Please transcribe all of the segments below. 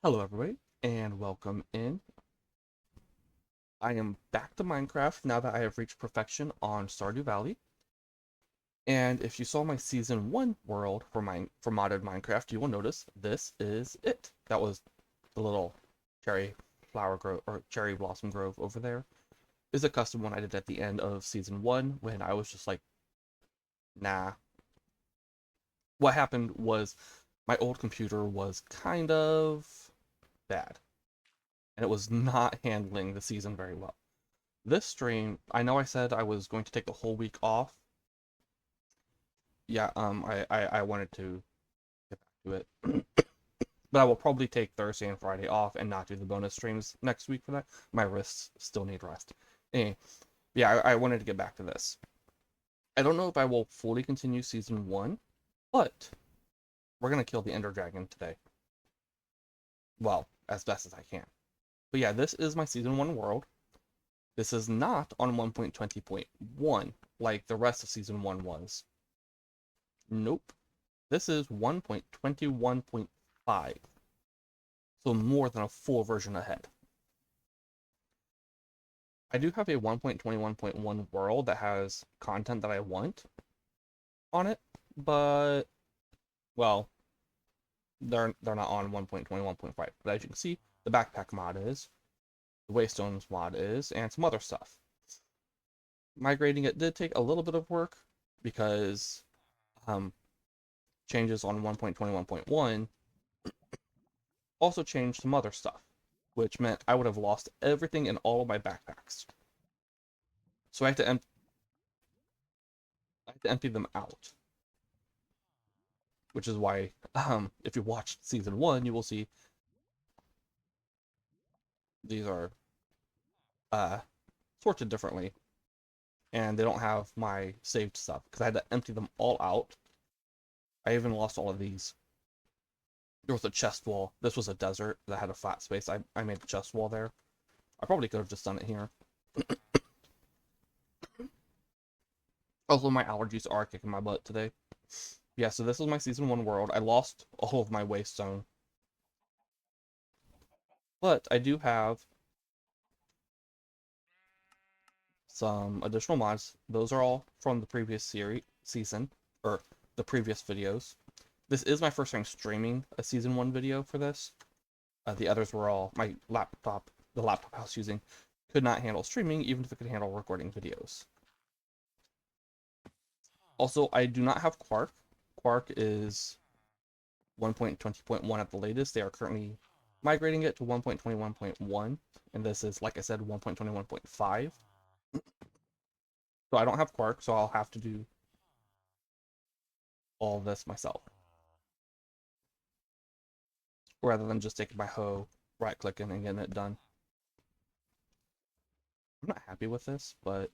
Hello everybody, and welcome in. I am back to Minecraft now that I have reached perfection on Stardew Valley. And if you saw my Season 1 world for modded Minecraft, you will notice this is it. That was the little cherry flower grove, or cherry blossom grove over there. Is a custom one I did at the end of Season 1 when I was just like, nah. What happened was my old computer was kind of bad, and it was not handling the season very well. This stream, I know I said I was going to take the whole week off. Yeah, I wanted to get back to it. But I will probably take Thursday and Friday off and not do the bonus streams next week for that. My wrists still need rest. Anyway, yeah, I wanted to get back to this. I don't know if I will fully continue Season 1, but we're going to kill the Ender Dragon today. Well, as best as I can. But yeah, this is my Season 1 world. This is not on 1.20.1 like the rest of Season 1 was. Nope. This is 1.21.5. So more than a full version ahead. I do have a 1.21.1 world that has content that I want on it, but well, they're not on 1.21.5. But as you can see, the backpack mod is, the Waystones mod is, and some other stuff. Migrating it did take a little bit of work because changes on 1.21.1 also changed some other stuff, which meant I would have lost everything in all of my backpacks. So I had to empty them out, which is why if you watched Season 1, you will see these are sorted differently, and they don't have my saved stuff because I had to empty them all out. I even lost all of these. There was a chest wall. This was a desert that had a flat space. I made a chest wall there. I probably could have just done it here. Also, my allergies are kicking my butt today. Yeah, so this is my Season 1 world. I lost all of my waystone. But I do have some additional mods. Those are all from the previous season, or the previous videos. This is my first time streaming a Season 1 video for this. The others were all my laptop, the laptop I was using, could not handle streaming, even if it could handle recording videos. Also, I do not have Quark. Quark is 1.20.1 at the latest. They are currently migrating it to 1.21.1, and this is, like I said, 1.21.5. So I don't have Quark, so I'll have to do all this myself, rather than just taking my hoe, right-clicking, and getting it done. I'm not happy with this, but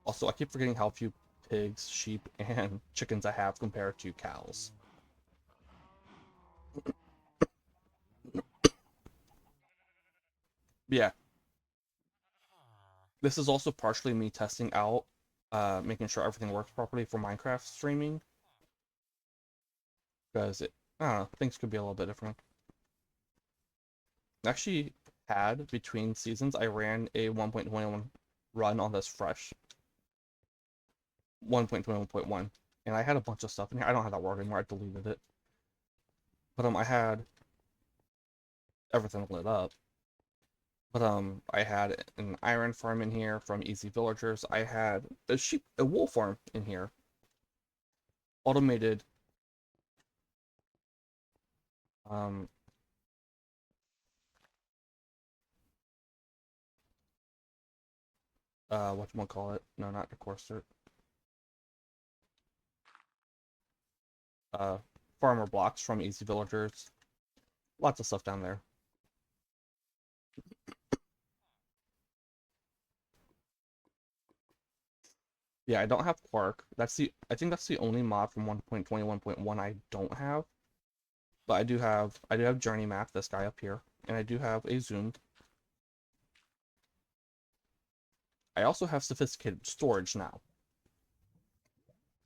also I keep forgetting how few pigs, sheep, and chickens I have compared to cows. Yeah, this is also partially me testing out, making sure everything works properly for Minecraft streaming, because I don't know, things could be a little bit different. I actually had, between seasons, I ran a 1.21 run on this fresh 1.21.1, and I had a bunch of stuff in here. I don't have that word anymore, I deleted it. But I had everything lit up. But I had an iron farm in here from Easy Villagers. I had a wool farm in here. Automated um whatchamacallit? No, not the courser. Uh farmer blocks from Easy Villagers. Lots of stuff down there. Yeah, I don't have Quark. I think that's the only mod from 1.21.1 I don't have. But I do have Journey Map, this guy up here, and I do have a zoomed. I also have sophisticated storage now.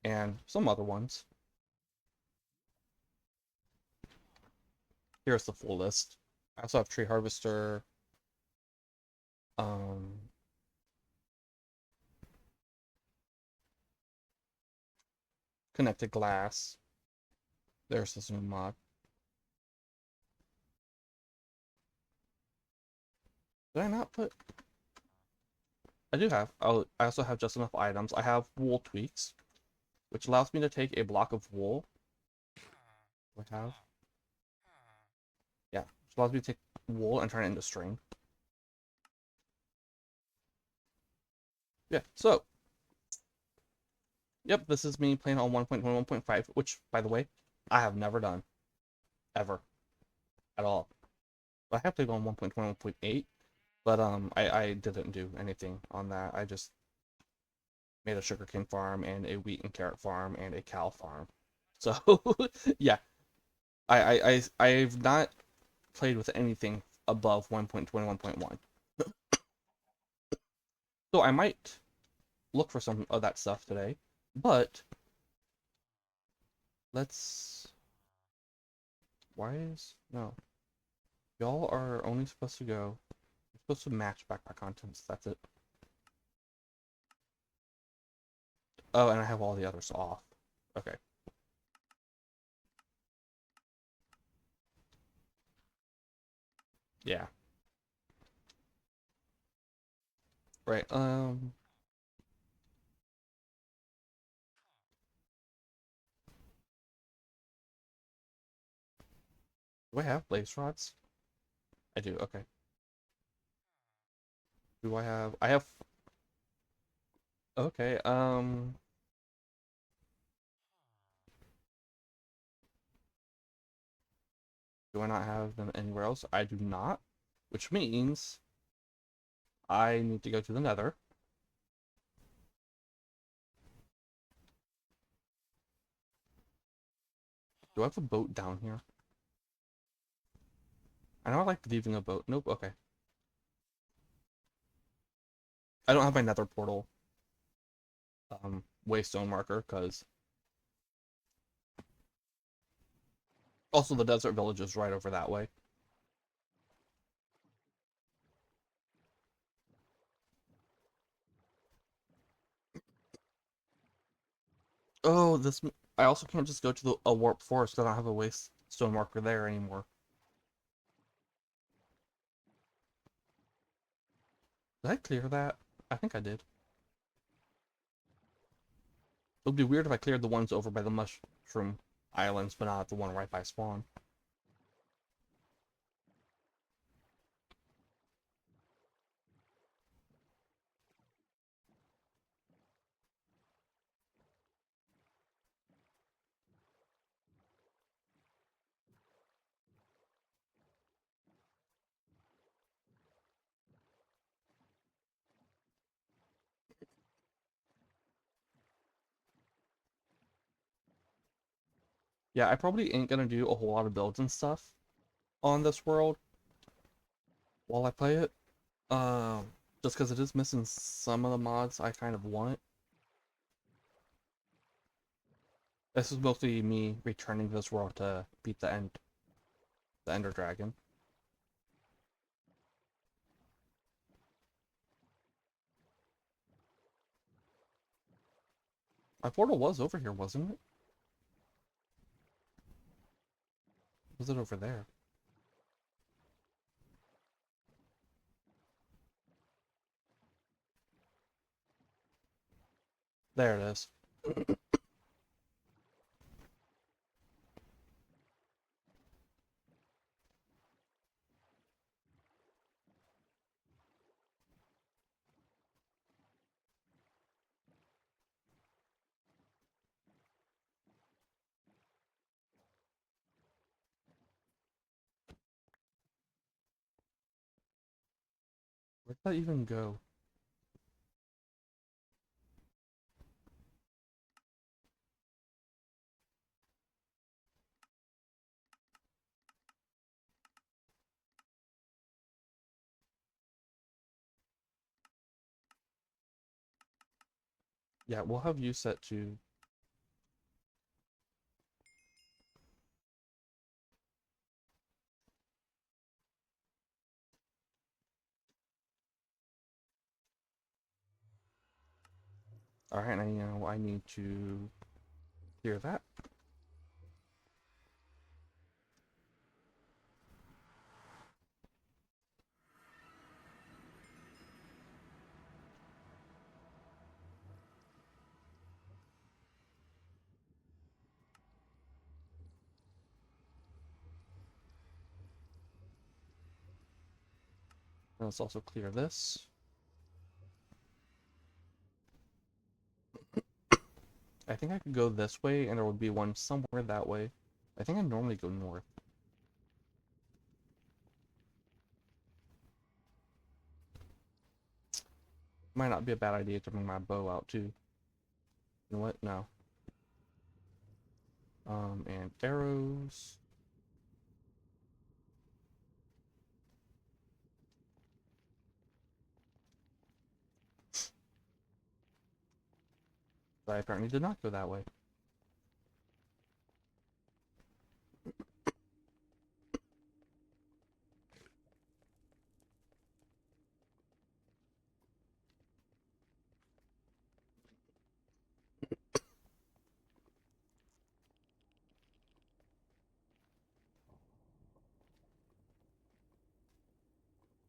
and some other ones. Here's the full list. I also have Tree Harvester, um, Connected Glass. There's this new mod. Did I not put? I do have. Oh, I also have just enough items. I have wool tweaks, which allows me to take a block of wool. Do I have? Yeah, which allows me to take wool and turn it into string. Yeah, so, yep, this is me playing on 1.21.5, which, by the way, I have never done. Ever. At all. I have played on 1.21.8, but I didn't do anything on that. I just made a sugarcane farm and a wheat and carrot farm and a cow farm. So, yeah, I've not played with anything above 1.21.1. So I might look for some of that stuff today, but let's... Why is... No. Y'all are only supposed to go... You're supposed to match backpack contents, that's it. Oh, and I have all the others off. Okay. Yeah. Right, do I have blaze rods? I do, okay. Do I have... I have... Okay, do I not have them anywhere else? I do not, which means I need to go to the Nether. Do I have a boat down here? I know I like leaving a boat. Nope, okay. I don't have my Nether portal waystone marker, because also the desert village is right over that way. Oh, this... I also can't just go to a warp forest because I don't have a waystone marker there anymore. Did I clear that? I think I did. It would be weird if I cleared the ones over by the mushroom islands, but not the one right by spawn. Yeah, I probably ain't gonna do a whole lot of builds and stuff on this world while I play it. Just because it is missing some of the mods I kind of want. This is mostly me returning to this world to beat the Ender Dragon. My portal was over here, wasn't it? Was it over there? There it is. Where'd that even go? Yeah, we'll have you set to Alright, now I need to clear that. Let's also clear this. I think I could go this way, and there would be one somewhere that way. I think I normally go north. Might not be a bad idea to bring my bow out, too. You know what? No. And arrows. But I apparently did not go that way.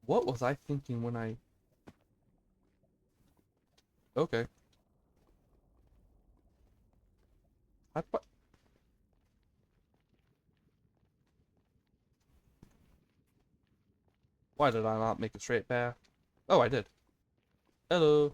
What was I thinking when I... Okay. I... Why did I not make a straight path? Oh, I did. Hello.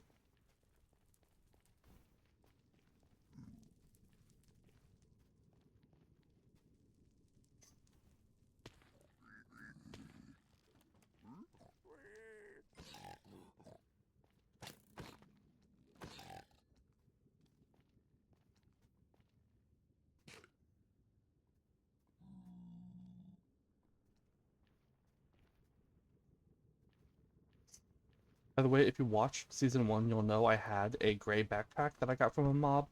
By the way, if you watched season 1, you'll know I had a gray backpack that I got from a mob.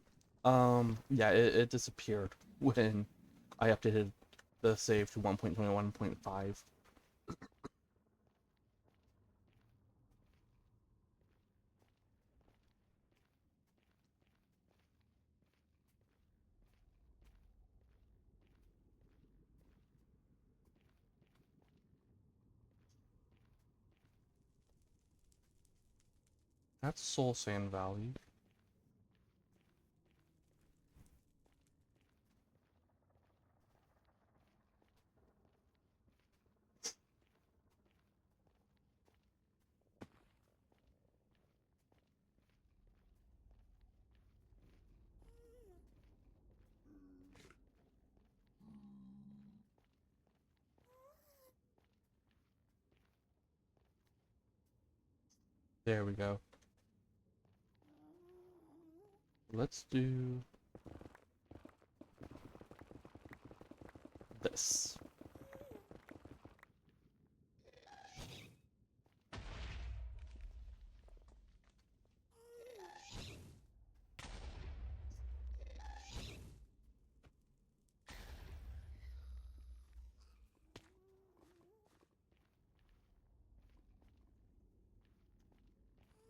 Yeah, it disappeared when I updated the save to 1.21.5. That's Soul Sand Valley. There we go. Let's do this.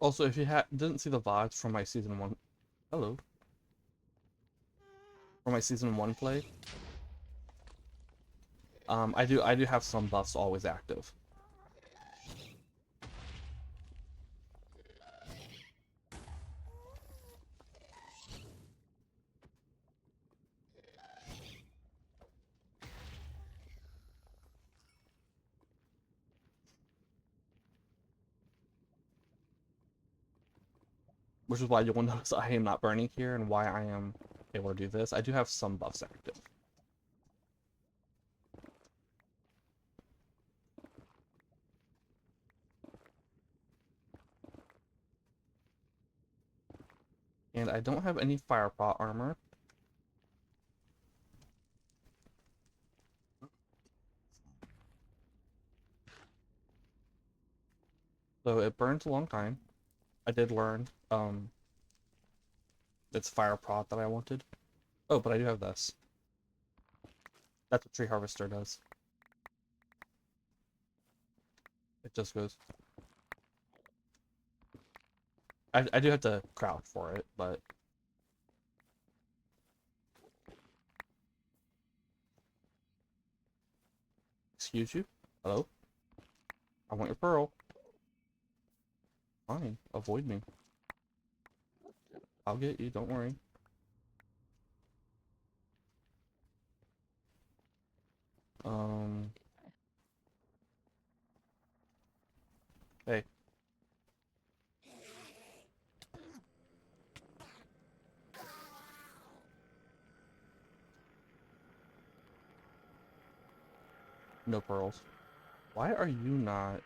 Also, if you didn't see the VODs from my season 1... Hello. From my season 1 play, I do have some buffs always active. Which is why you'll notice I am not burning here and why I am able to do this. I do have some buffs active. And I don't have any fire pot armor. So it burns a long time. I did learn, it's fire pot that I wanted. Oh, but I do have this. That's what Tree Harvester does. It just goes. I do have to crouch for it, but excuse you. Hello? I want your pearl. Fine. Avoid me. I'll get you, don't worry. Um Hey. No pearls. Why are you not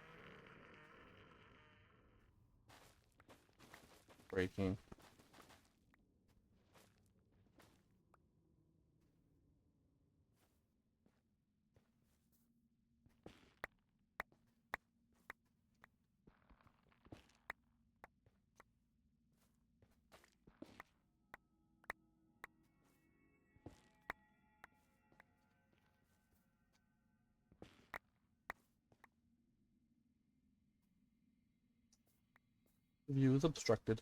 breaking? The view is obstructed.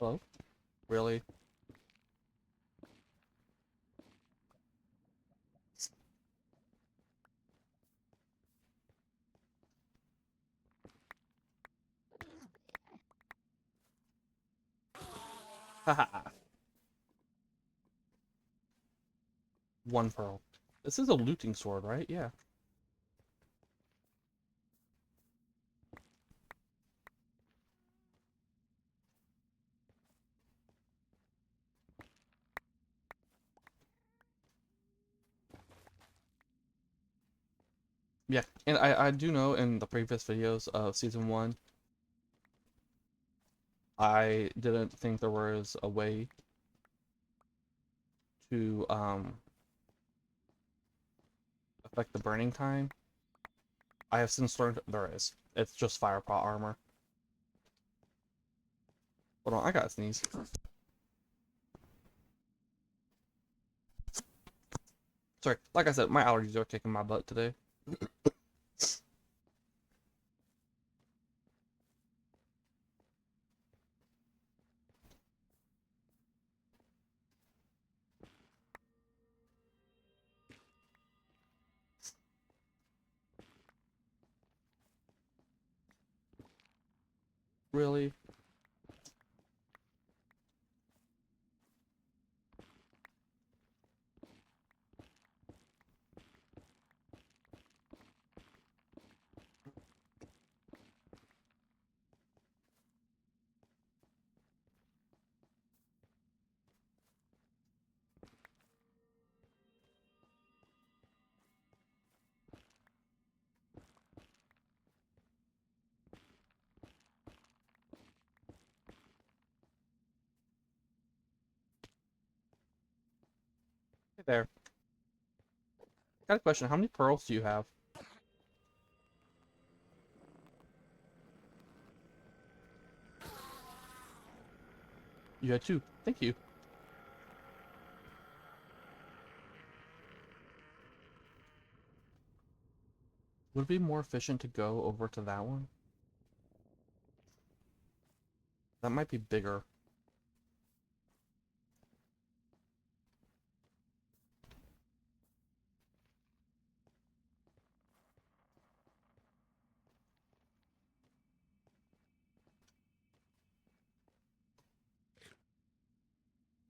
Hello? Really? Haha. One pearl. This is a looting sword, right? Yeah. Yeah, and I do know in the previous videos of season 1, I didn't think there was a way to affect the burning time. I have since learned there is. It's just fire pot armor. Hold on, I gotta sneeze. Sorry, like I said, my allergies are kicking my butt today. Really? Hey there. Got a question. How many pearls do you have? You had 2. Thank you. Would it be more efficient to go over to that one? That might be bigger.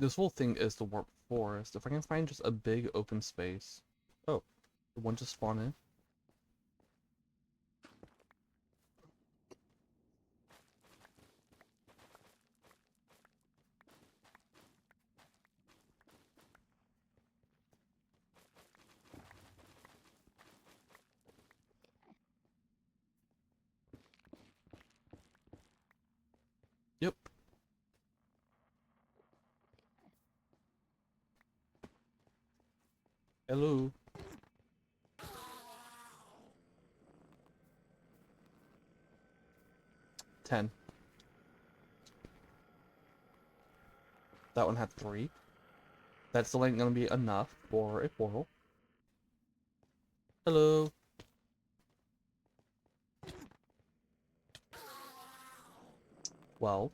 This whole thing is the warp forest. If I can find just a big open space. Oh, the one just spawned in. 10. That one had 3. That still ain't gonna be enough for a portal. Hello. Well,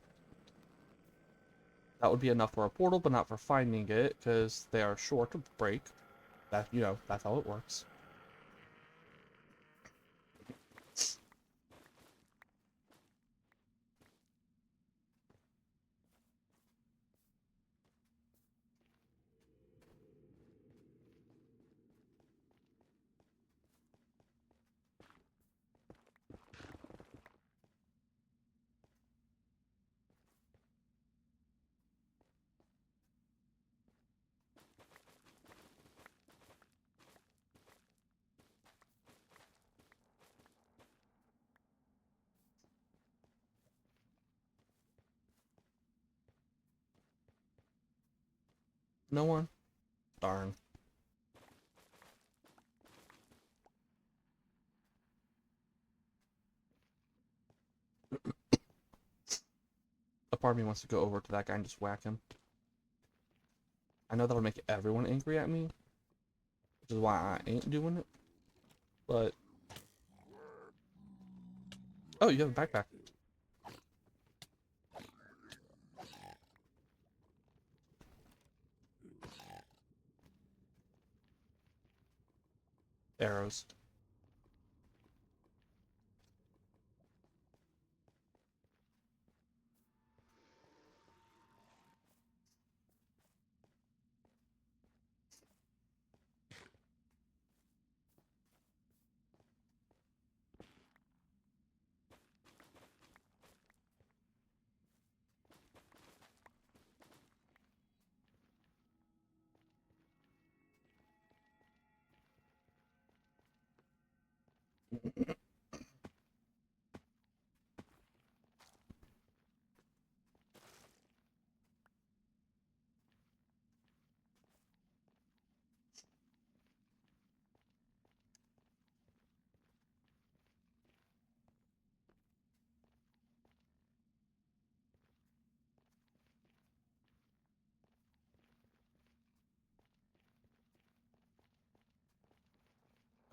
that would be enough for a portal, but not for finding it, because they are short to break. That, you know, that's how it works. No one? Darn. A part of me wants to go over to that guy and just whack him. I know that'll make everyone angry at me, which is why I ain't doing it. But... Oh, you have a backpack. Arrows.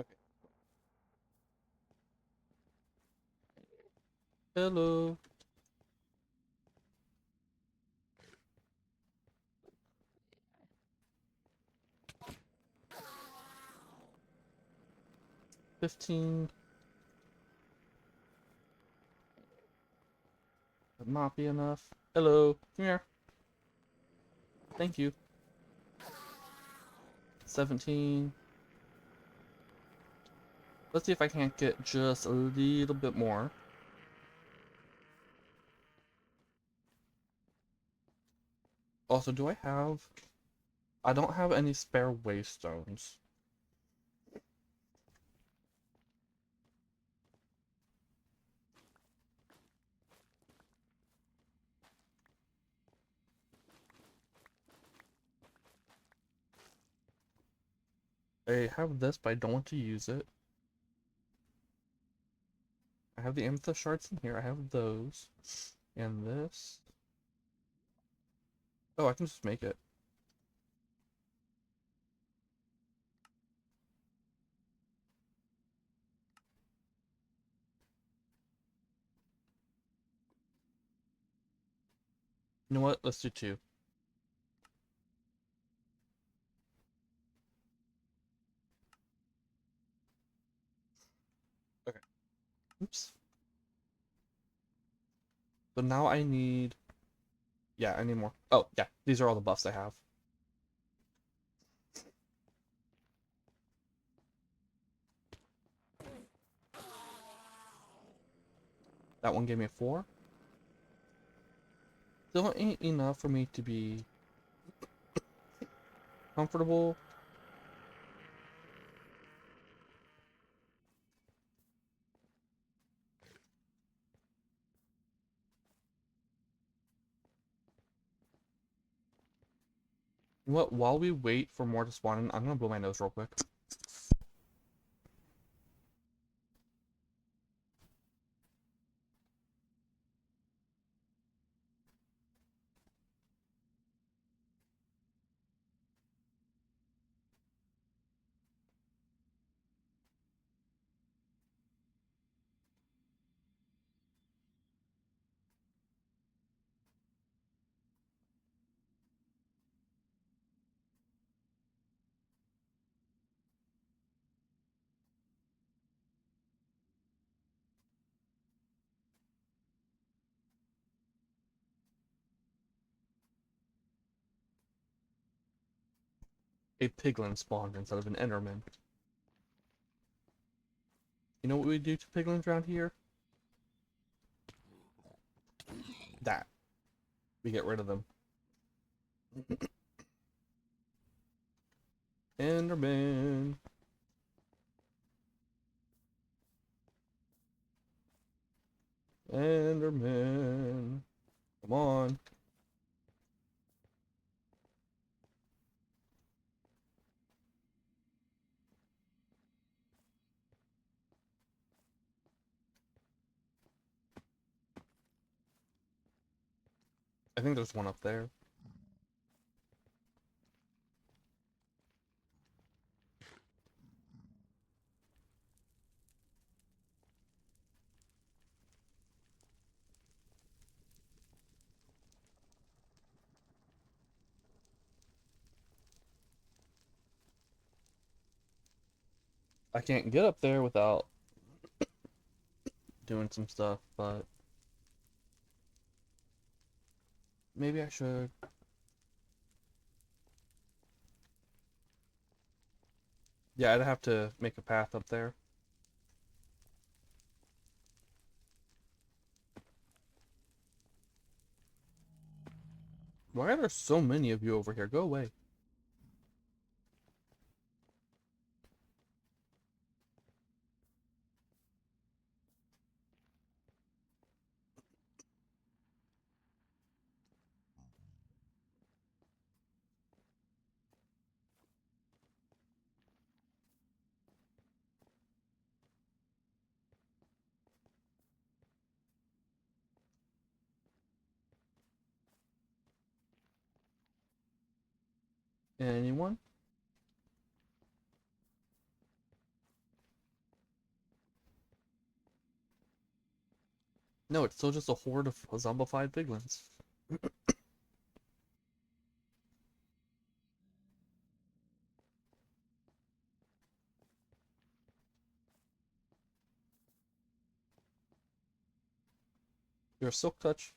Okay. Hello. $15. Would not be enough. Hello. Come here. Thank you. 17. Let's see if I can't get just a little bit more. Also, do I have... I don't have any spare waystones. I have this, but I don't want to use it. I have the amethyst shards in here. I have those. And this. Oh, I can just make it. You know what? Let's do 2. Okay. Oops. So now I need... Yeah, I need more. Oh, yeah. These are all the buffs I have. That one gave me a 4. Still ain't enough for me to be comfortable. You know what? While we wait for more to spawn in, I'm gonna blow my nose real quick. a piglin spawned instead of an enderman. You know what we do to piglins around here? That. We get rid of them. Enderman. Enderman. Come on. I think there's one up there. I can't get up there without doing some stuff, but maybe I should. Yeah, I'd have to make a path up there. Why are there so many of you over here? Go away. Anyone? No, it's still just a horde of zombified piglins. You're a silk touch.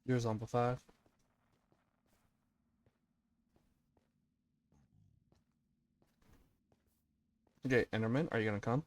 You're zombified. Okay, Enderman, are you gonna come?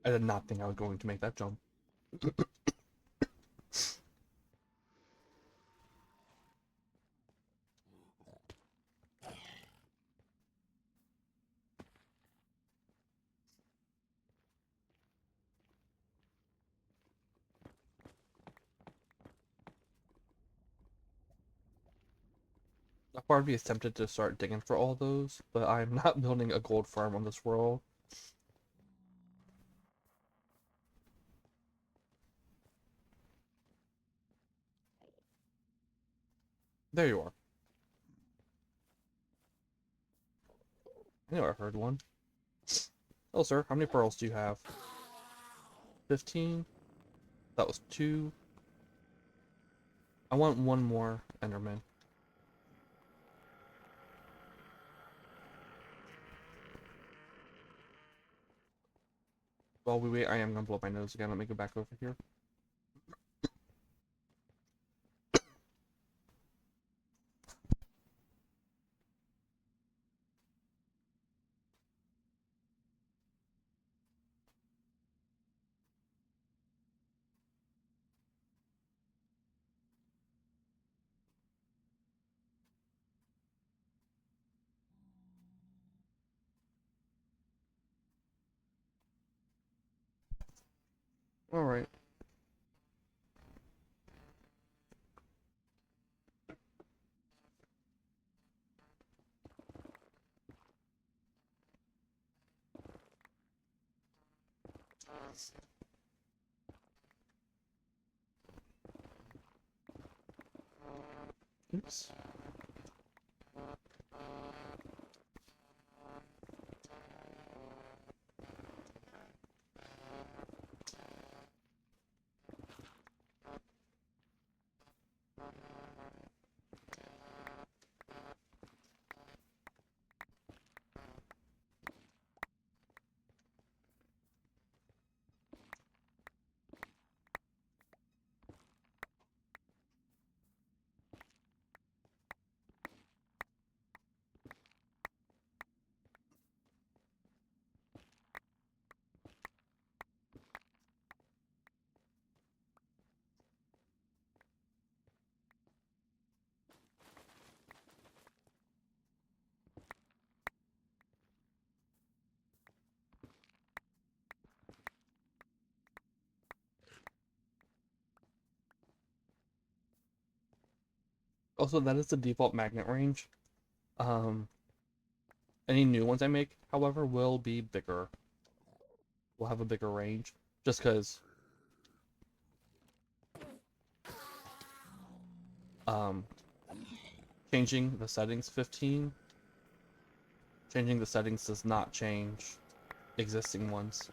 I did not think I was going to make that jump. A part of me is tempted to start digging for all those, but I'm not building a gold farm on this world. There you are. I know I heard one. Oh, sir, how many pearls do you have? 15? That was 2. I want one more Enderman. While we wait, I am gonna blow my nose again. Let me go back over here. Alright. Oops. Also, that is the default magnet range. Um, any new ones I make, however, will be bigger. Will have a bigger range, just because um, changing the settings 15. Changing the settings does not change existing ones.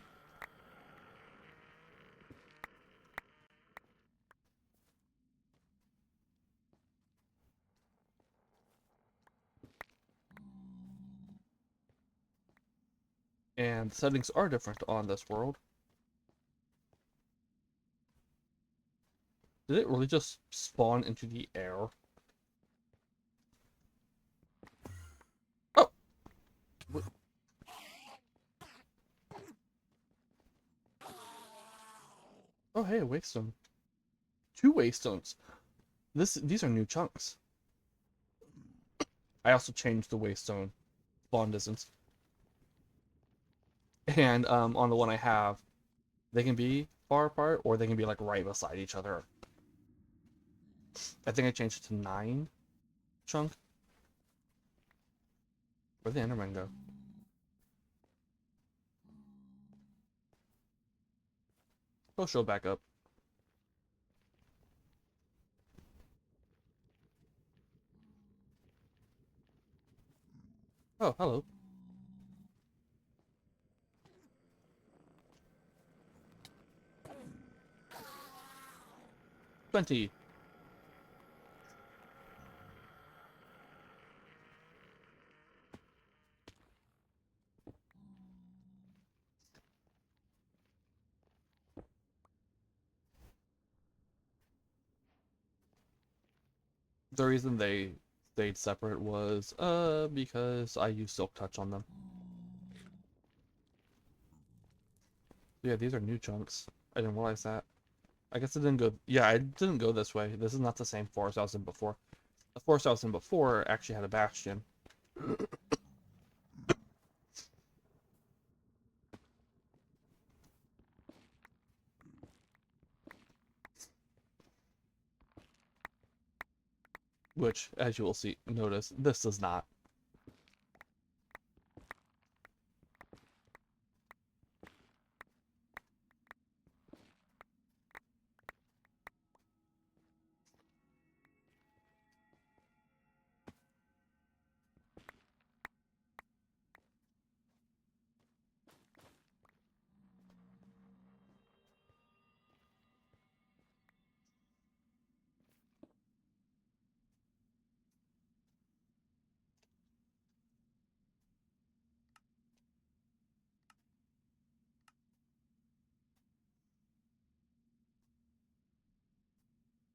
And the settings are different on this world. Did it really just spawn into the air? Oh! Oh, hey, a waystone. Two waystones. These are new chunks. I also changed the waystone spawn distance. And on the one I have, they can be far apart or they can be like right beside each other. I think I changed it to 9 chunk. Where'd the Enderman go? He'll show back up. Oh, hello. 20. The reason they stayed separate was because I used Silk Touch on them. Yeah, these are new chunks. I didn't realize that. I guess it didn't go. Yeah, I didn't go this way. This is not the same forest I was in before. The forest I was in before actually had a bastion. Which, as you will see, notice, this does not.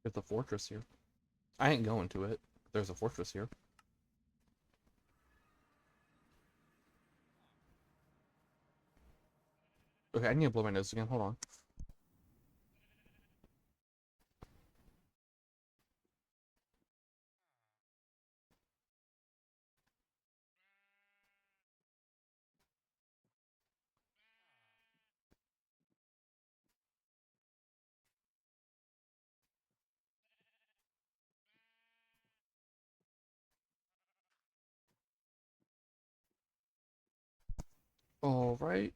There's a fortress here. I ain't going to it. There's a fortress here. Okay, I need to blow my nose again. Hold on. All right.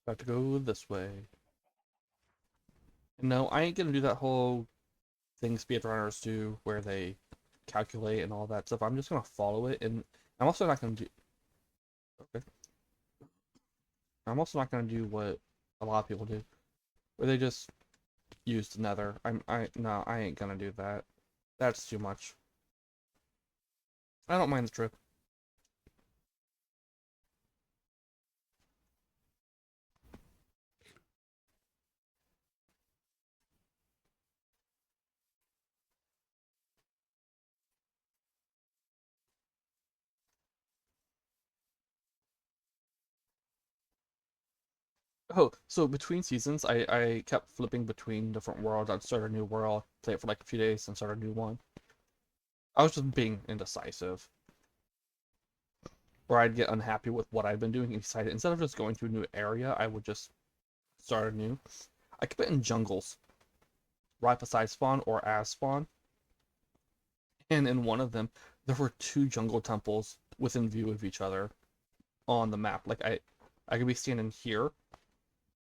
Got to go this way. No, I ain't gonna do that whole thing speedrunners do where they calculate and all that stuff. I'm just gonna follow it, and I'm also not gonna do. Okay. I'm also not gonna do what a lot of people do, where they just use the Nether. No, I ain't gonna do that. That's too much. I don't mind the trip. Oh, so between seasons, I kept flipping between different worlds. I'd start a new world, play it for like a few days, and start a new one. I was just being indecisive, or I'd get unhappy with what I've been doing and decide instead of just going to a new area, I would just start anew. I kept it in jungles, right beside spawn or as spawn, and in one of them, there were two jungle temples within view of each other on the map. Like I could be standing here,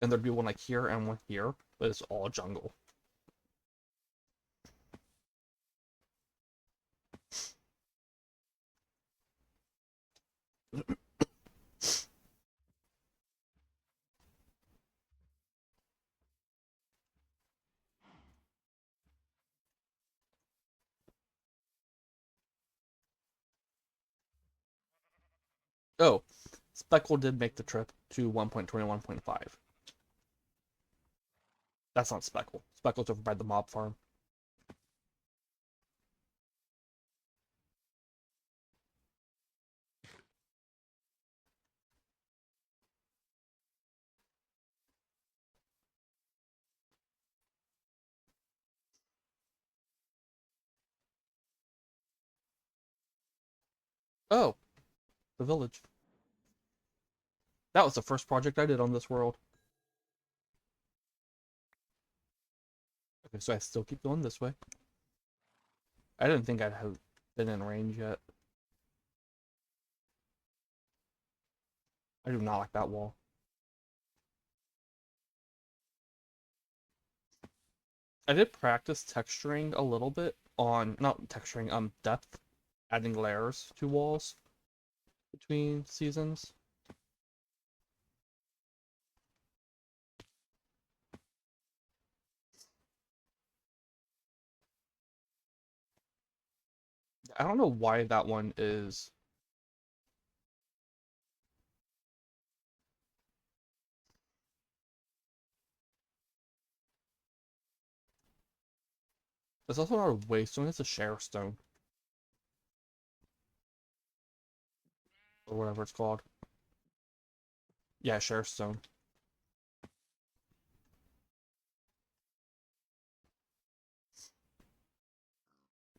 and there'd be one like here and one here, but it's all jungle. Oh, Speckle did make the trip to 1.21.5. That's not Speckle. Speckle's over by the mob farm. Oh, the village. That was the first project I did on this world. Okay, so I still keep going this way. I didn't think I'd have been in range yet. I do not like that wall. I did practice texturing a little bit on, not texturing, depth, adding layers to walls between seasons. I don't know why that one is. It's also not a waystone, it's a share stone. Or whatever it's called. Yeah, share stone.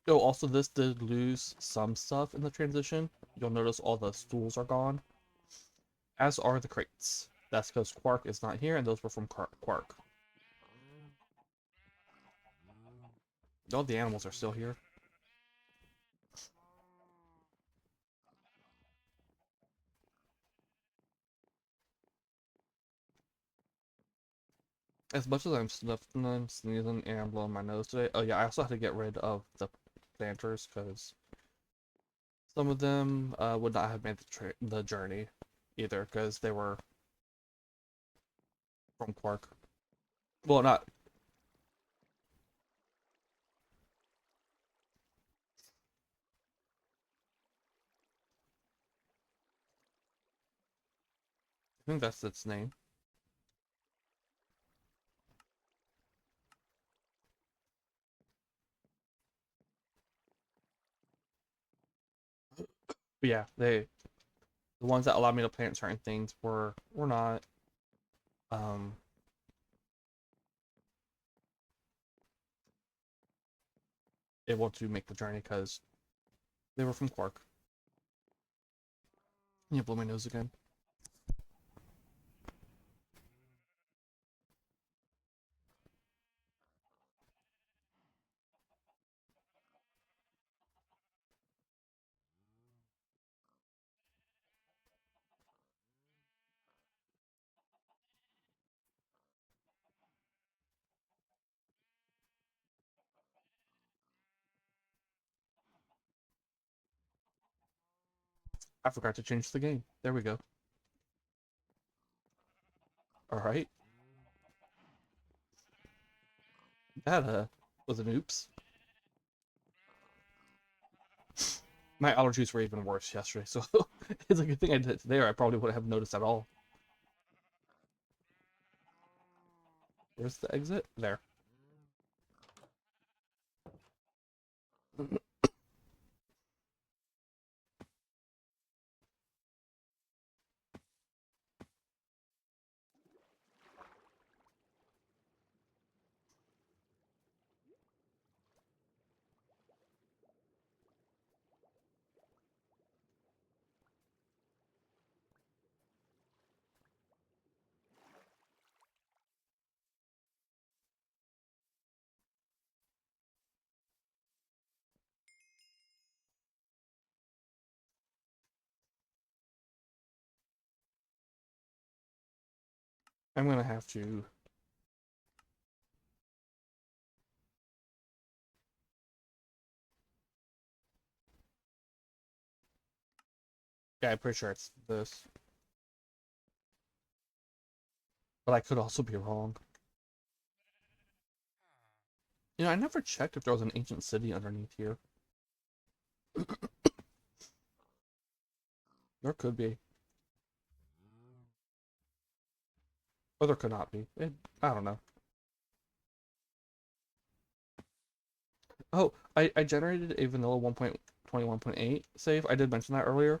Oh, also this did lose some stuff in the transition. You'll notice all the stools are gone, as are the crates. That's because Quark is not here, and those were from Quark. All the animals are still here. As much as I'm sniffing and sneezing and blowing my nose today, oh yeah, I also had to get rid of the planters because some of them would not have made the journey either because they were from Quark. Well, not. I think that's its name. But yeah, the ones that allowed me to plant certain things were not um able to make the journey because they were from Quark. You blow my nose again. I forgot to change the game. There we go. Alright. That was an oops. My allergies were even worse yesterday, so it's a good thing I did it today, or I probably wouldn't have noticed at all. Where's the exit? There. I'm gonna have to. Yeah, I'm pretty sure it's this. But I could also be wrong. You know, I never checked if there was an ancient city underneath here. There could be. Or there could not be. I don't know. Oh, I generated a vanilla 1.21.8 save. I did mention that earlier.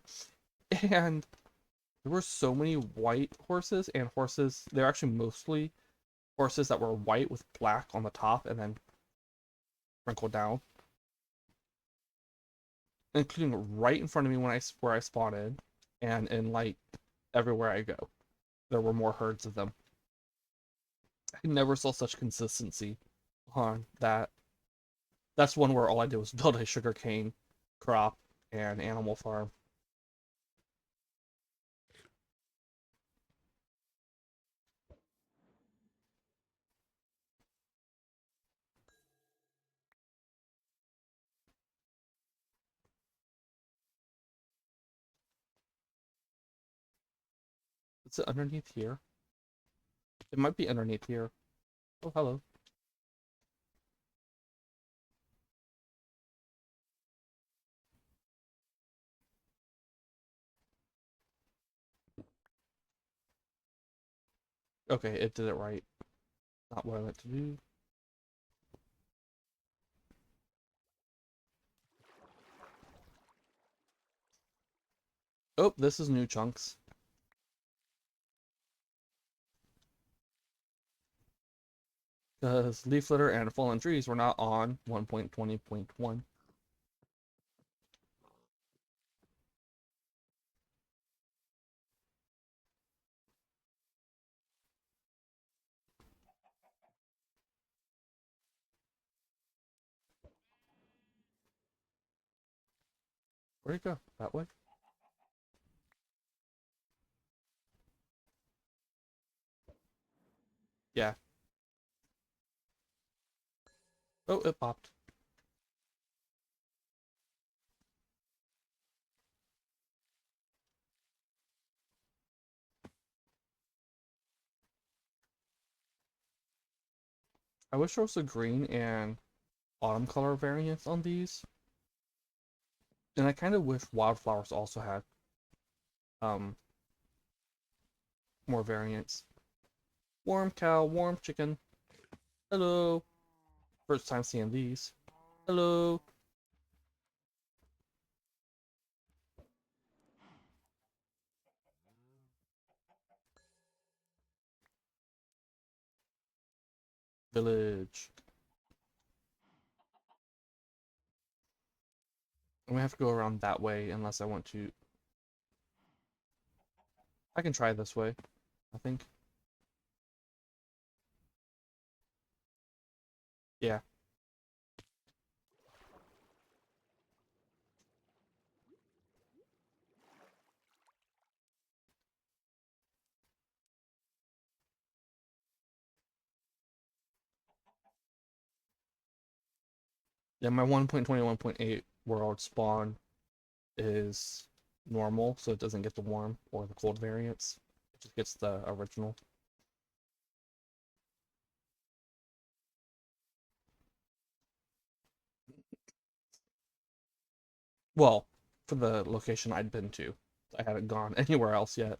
And there were so many white horses and horses. They're actually mostly horses that were white with black on the top and then sprinkled down. Including right in front of me where I spotted, and in like everywhere I go. There were more herds of them. I never saw such consistency on that. That's one where all I did was build a sugarcane crop and animal farm. Is it underneath here? It might be underneath here. Oh, hello. Okay, it did it right. Not what I meant to do. Oh, this is new chunks. Because leaf litter and fallen trees were not on 1.20.1. Where'd it go? That way? Yeah. Oh, it popped. I wish there was a green and autumn color variants on these. And I kind of wish wildflowers also had um more variants. Warm cow, warm chicken. Hello. First time seeing these. Hello. Village. I'm gonna have to go around that way unless I want to. I can try this way, I think. Yeah. Yeah, my 1.21.8 world spawn is normal, so it doesn't get the warm or the cold variants. It just gets the original. Well, for the location I'd been to. I haven't gone anywhere else yet.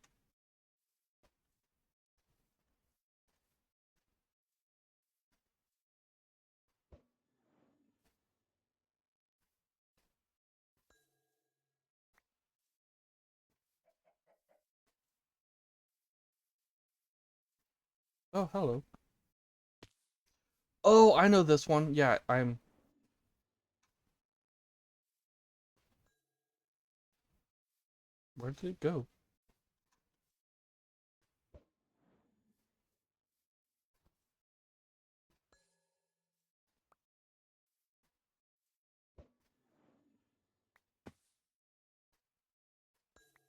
Oh, hello. Oh, I know this one. Yeah, Where did it go?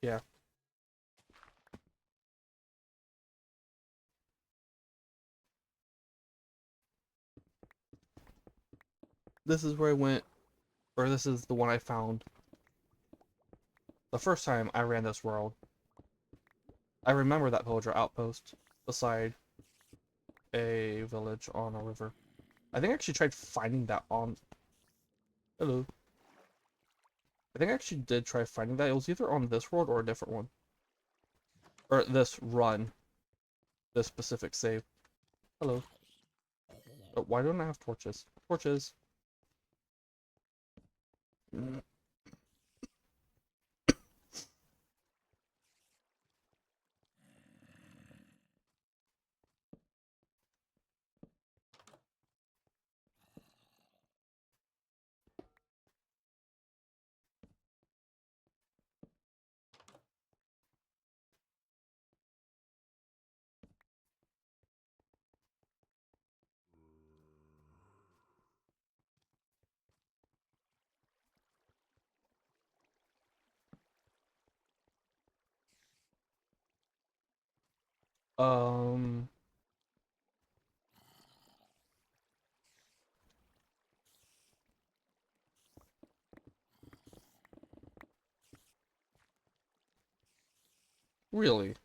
Yeah. This is where I went, or this is the one I found the first time I ran this world. I remember that villager outpost beside a village on a river. I think I actually tried finding that on... Hello. I think I actually did try finding that. It was either on this world or a different one. Or this run. This specific save. Hello. Oh, why don't I have torches? Torches. Um, really?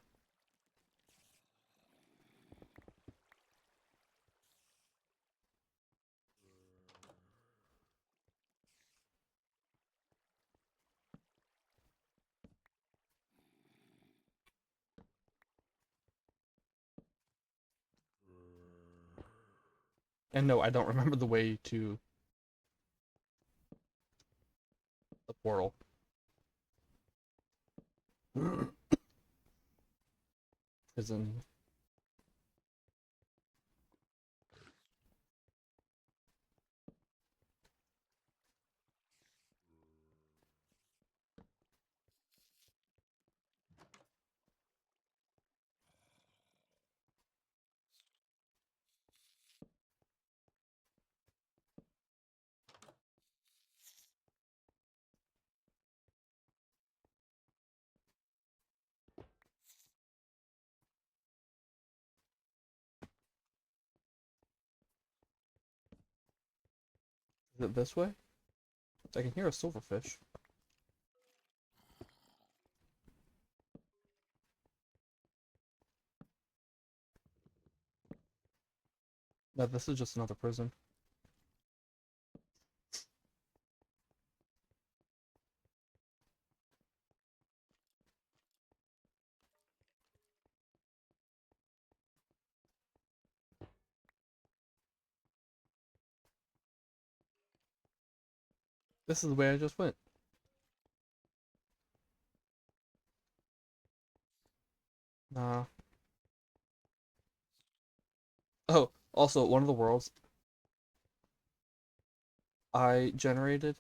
And no, I don't remember the way to the portal. Is in... Is it this way? I can hear a silverfish. No, this is just another prison. This is the way I just went. Nah. Oh, also, one of the worlds I generated,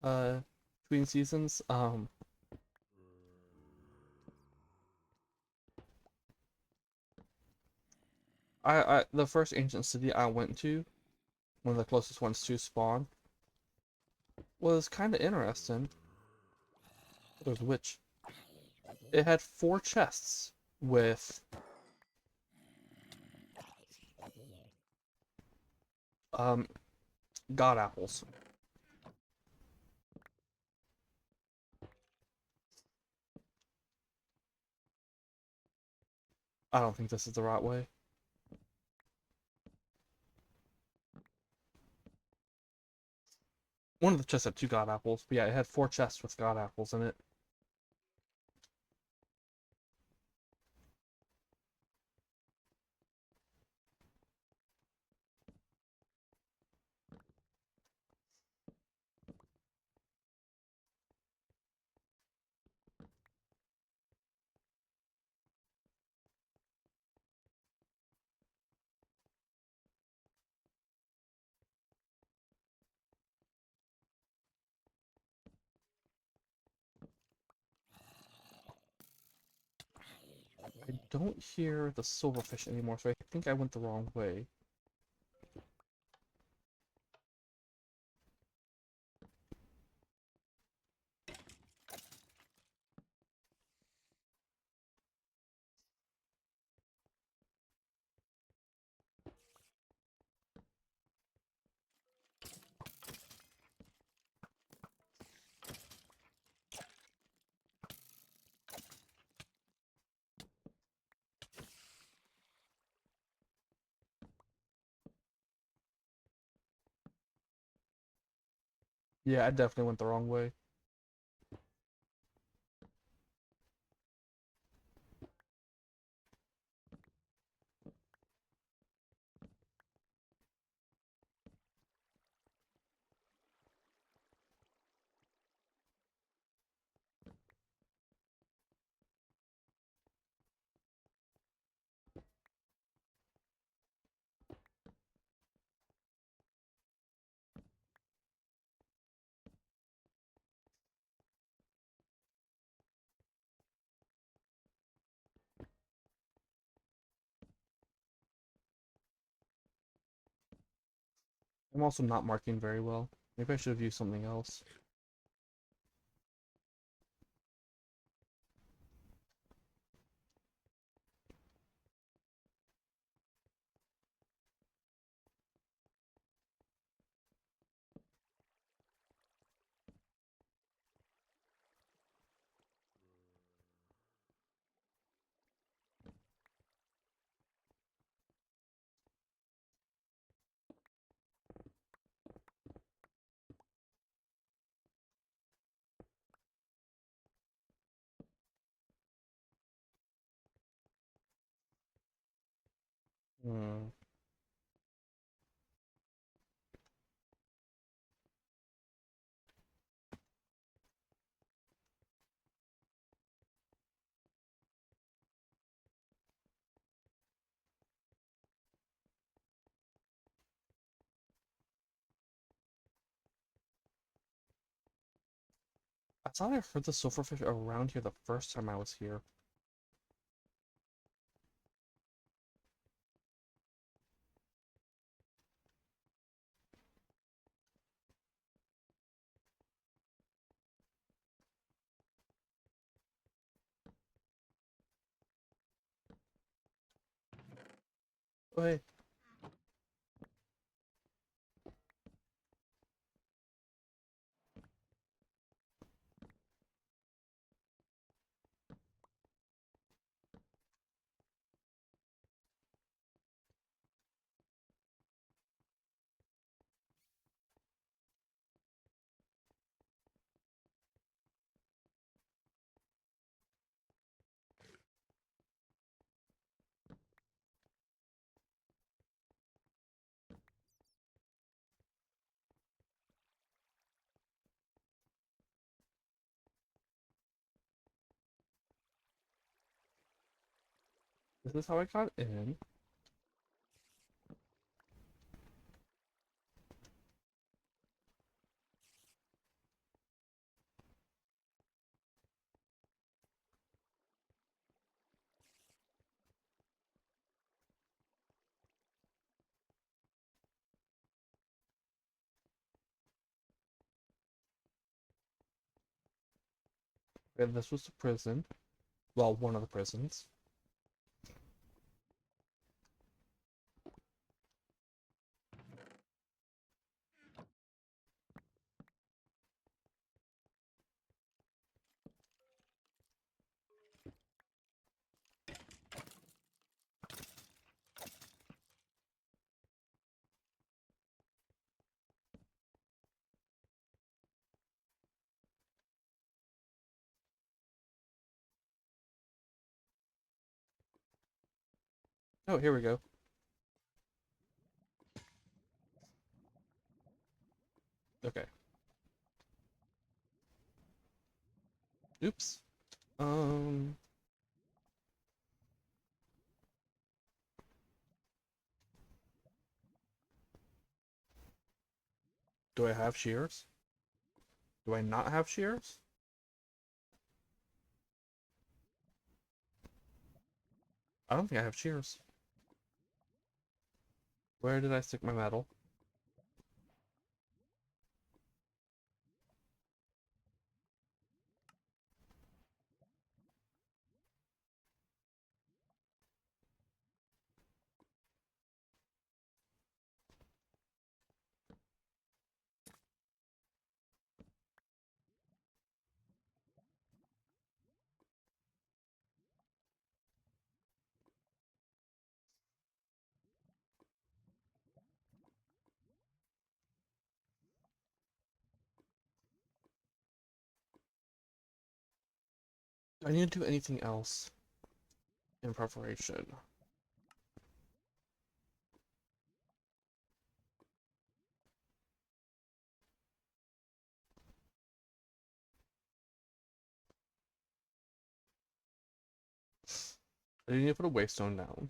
uh, between seasons, the first ancient city I went to, one of the closest ones to spawn, was kind of interesting. There's a witch. It had 4 chests with um God apples. I don't think this is the right way. One of the chests had 2 god apples, but yeah, it had 4 chests with god apples in it. I don't hear the silverfish anymore, so I think I went the wrong way. Yeah, I definitely went the wrong way. I'm also not marking very well. Maybe I should have used something else. Hmm. I thought I heard the silverfish around here the first time I was here. Oh, hey. This is how I got in. And this was the prison. Well, one of the prisons. Oh, here we go. Okay. Oops. Um, do I have shears? Do I not have shears? I don't think I have shears. Where did I stick my metal? Do I need to do anything else in preparation? I need to put a waystone down.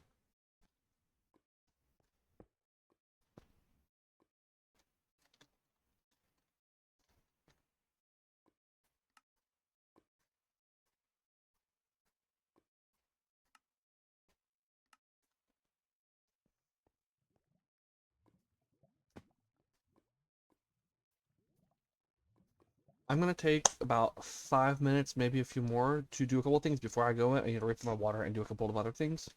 I'm gonna take about 5 minutes, maybe a few more, to do a couple things before I go in. I need to refill my water and do a couple of other things.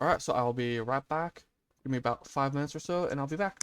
Alright, so I'll be right back. Give me about 5 minutes or so, and I'll be back.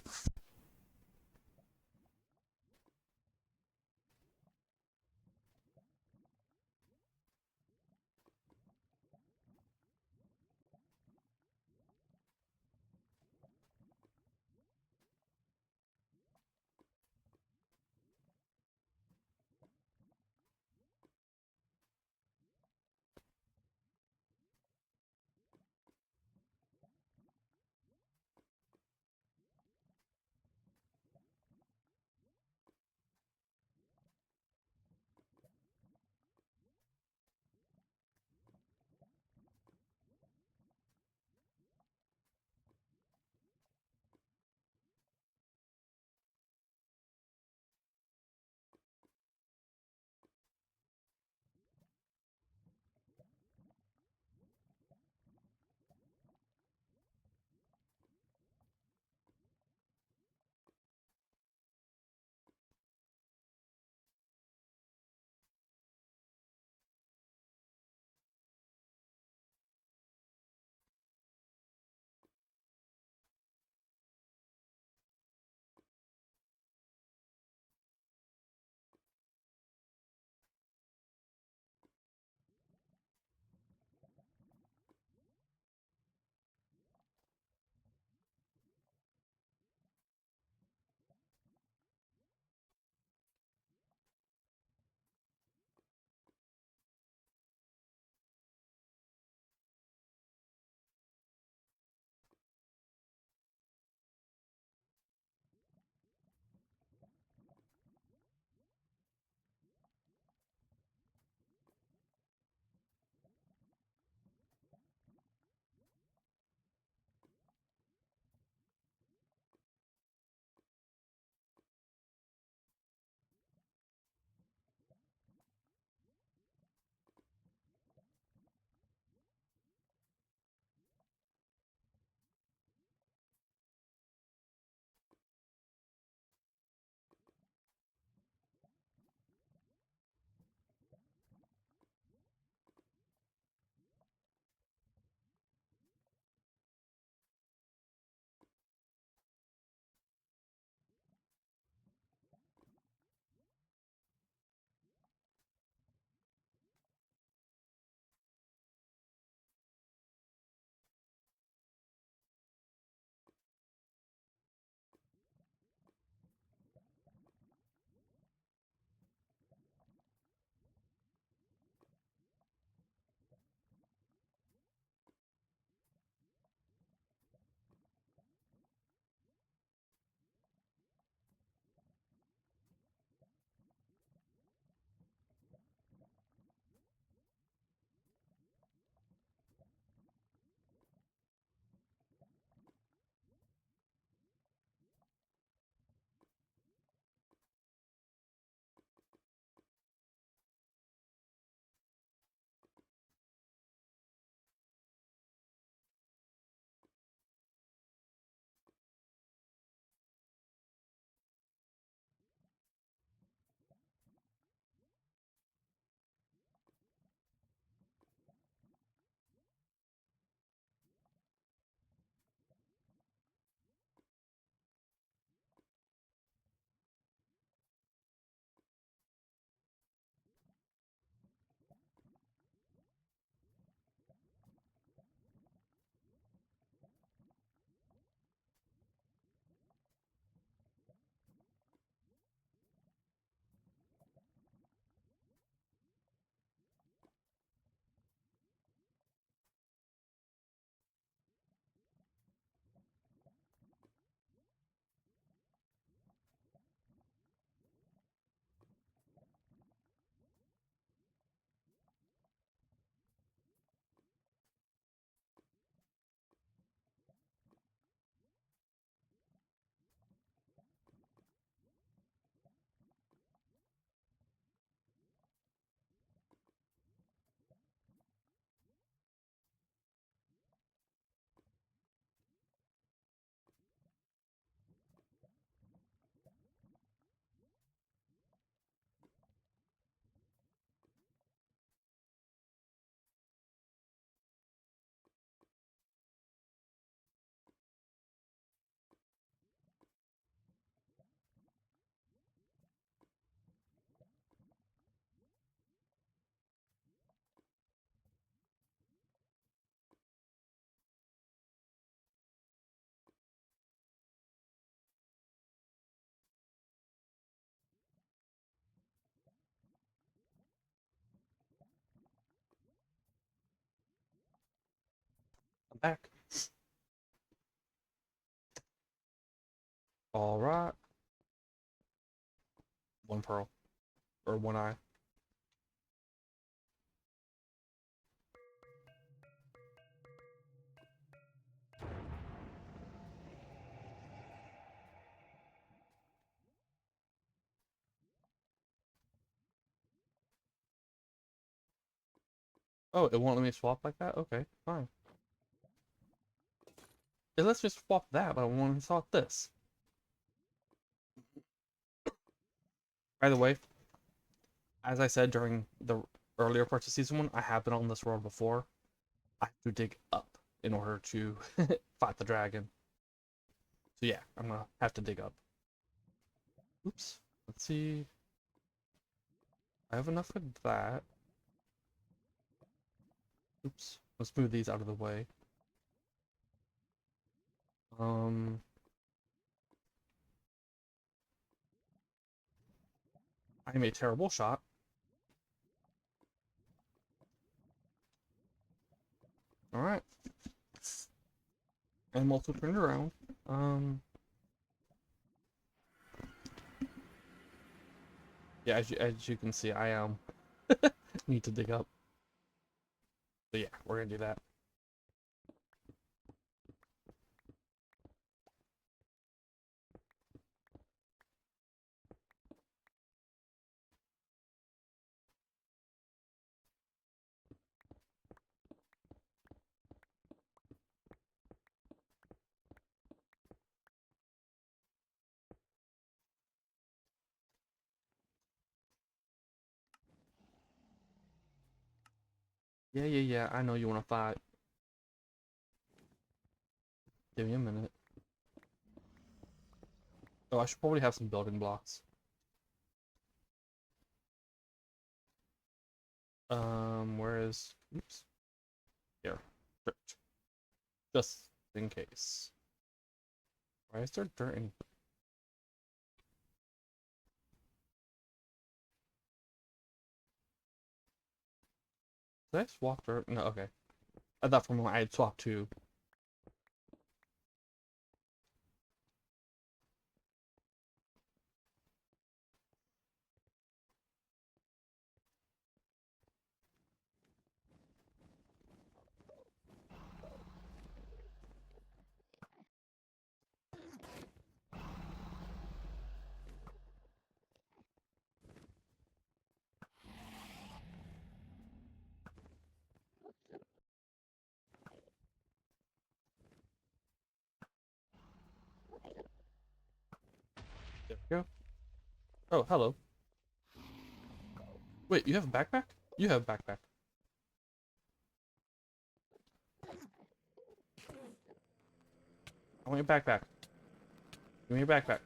I'm back. All right. One pearl. Or one eye. Oh, it won't let me swap like that? Okay, fine. It lets me swap that, but I want to swap this. By the way, as I said during the earlier parts of season 1, I have been on this world before. I have to dig up in order to fight the dragon. So yeah, I'm gonna have to dig up. Oops. Let's see. I have enough of that. Oops. Let's move these out of the way. Um, I'm a terrible shot. Alright. I'm also turned around. Um, yeah, as you can see, I need to dig up. So yeah, we're gonna do that. Yeah, I know you wanna fight. Give me a minute. Oh, I should probably have some building blocks. Where is... Oops. Here. Dirt. Just in case. Why is there dirt in... Did I swap dirt? No, okay. I thought from when I had swapped two. There we go. Oh, hello. Wait, you have a backpack? You have a backpack. I want your backpack. Give me your backpack.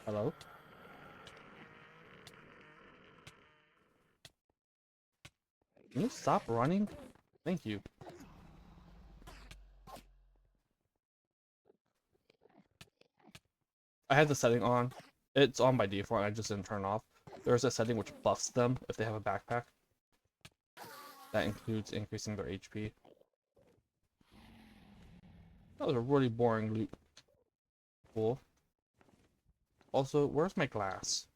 Hello? Can you stop running? Thank you. I had the setting on. It's on by default, I just didn't turn it off. There's a setting which buffs them if they have a backpack. That includes increasing their HP. That was a really boring loot. Cool. Also, where's my glass?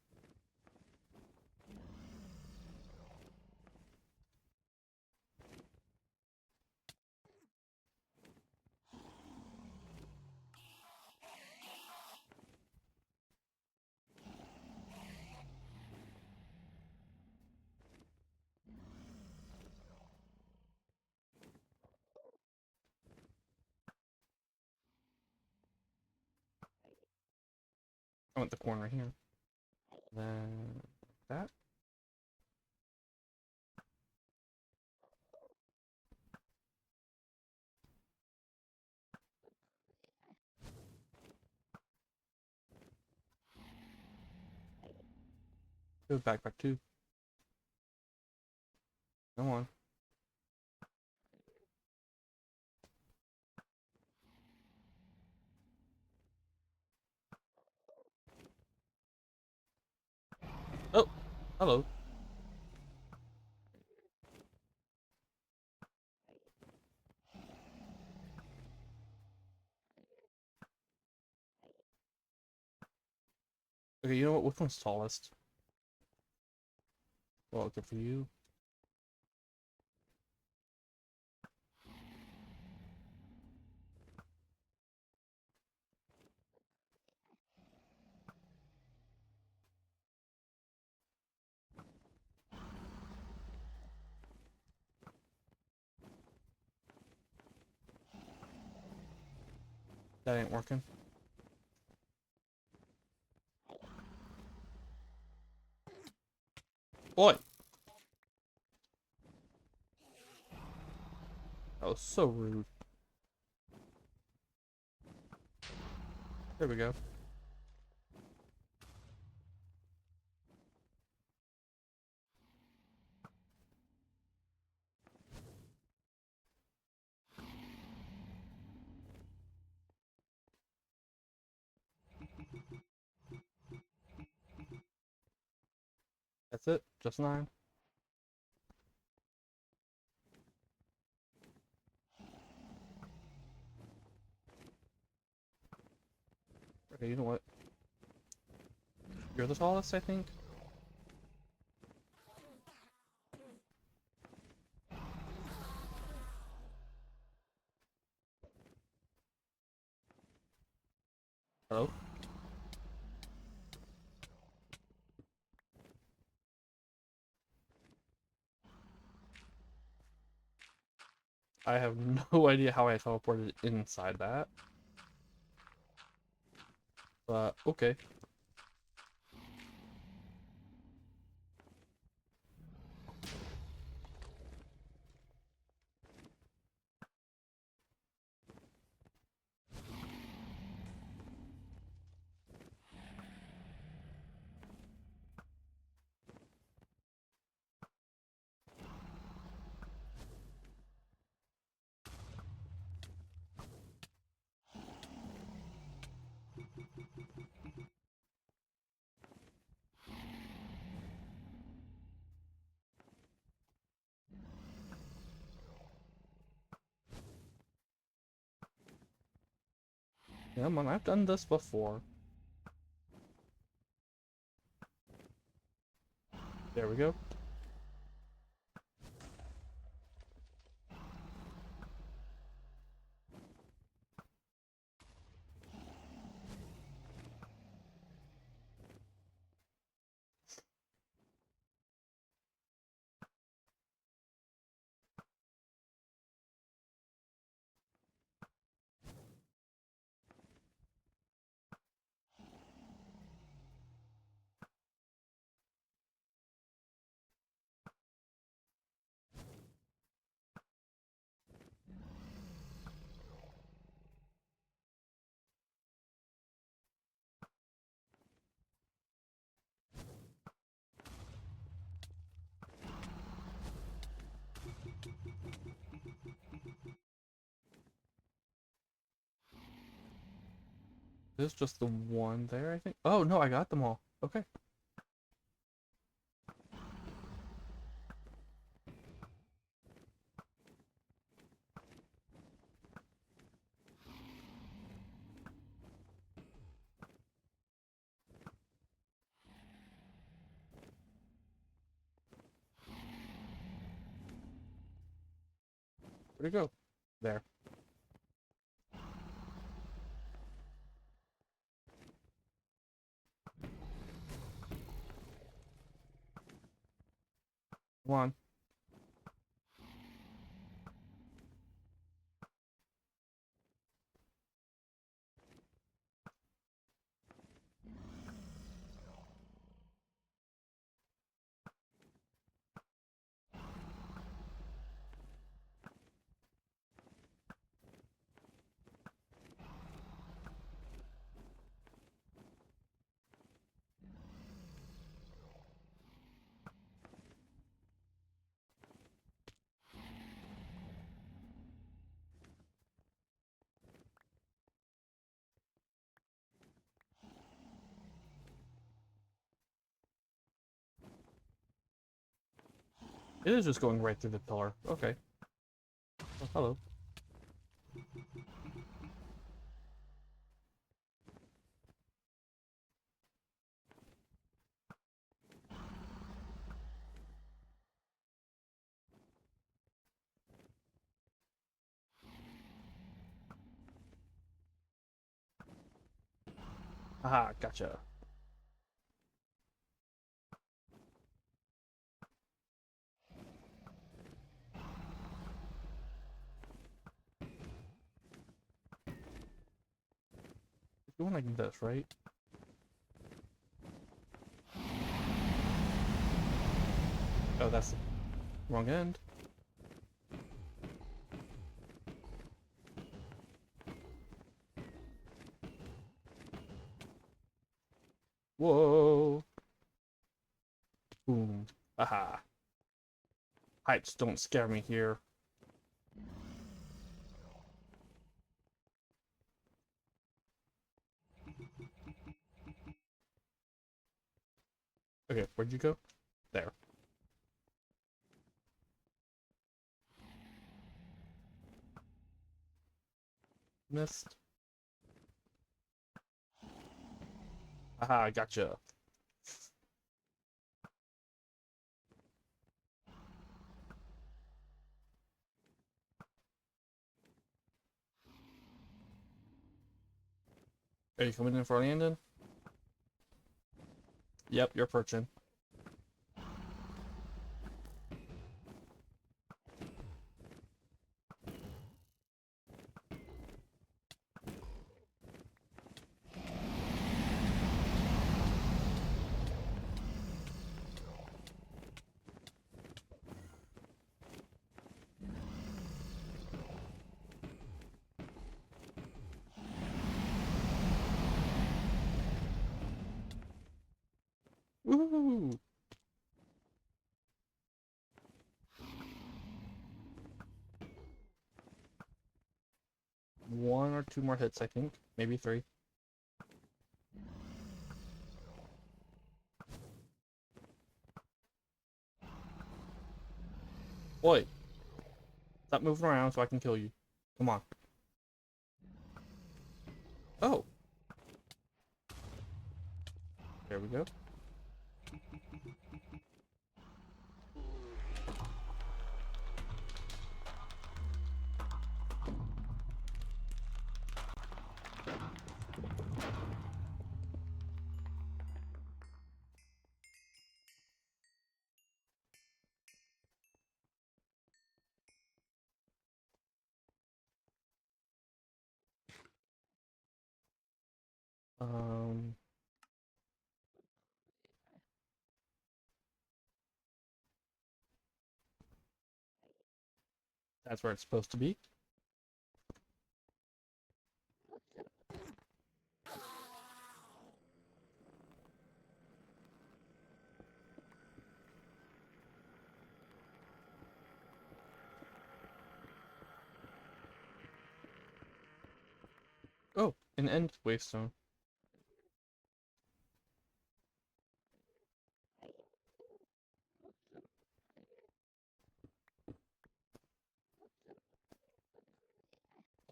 I want the corner here. Then that. Go backpack too. Come on. Oh, hello. Okay, you know what? Which one's tallest? Well, good for you. That ain't working. Boy! That was so rude. There we go. That's it? Just 9? Okay, you know what? You're the tallest, I think? Hello? I have no idea how I teleported inside that. But, okay. Come on, I've done this before. There we go. There's just the one there, I think. Oh, no, I got them all. Okay. Where'd it go? There. Come on. It is just going right through the pillar. Okay. Oh, hello. Haha, gotcha. It's going like this, right? Oh, that's the wrong end. Whoa. Boom. Aha. Heights don't scare me here. Okay, where'd you go? There. Missed. Aha, gotcha. Are you coming in for a landing? Yep, you're perching. Woo! One or two more hits, I think. Maybe three. Boy, stop moving around so I can kill you. Come on. Oh, there we go. Um, that's where it's supposed to be. Oh, an end wavestone.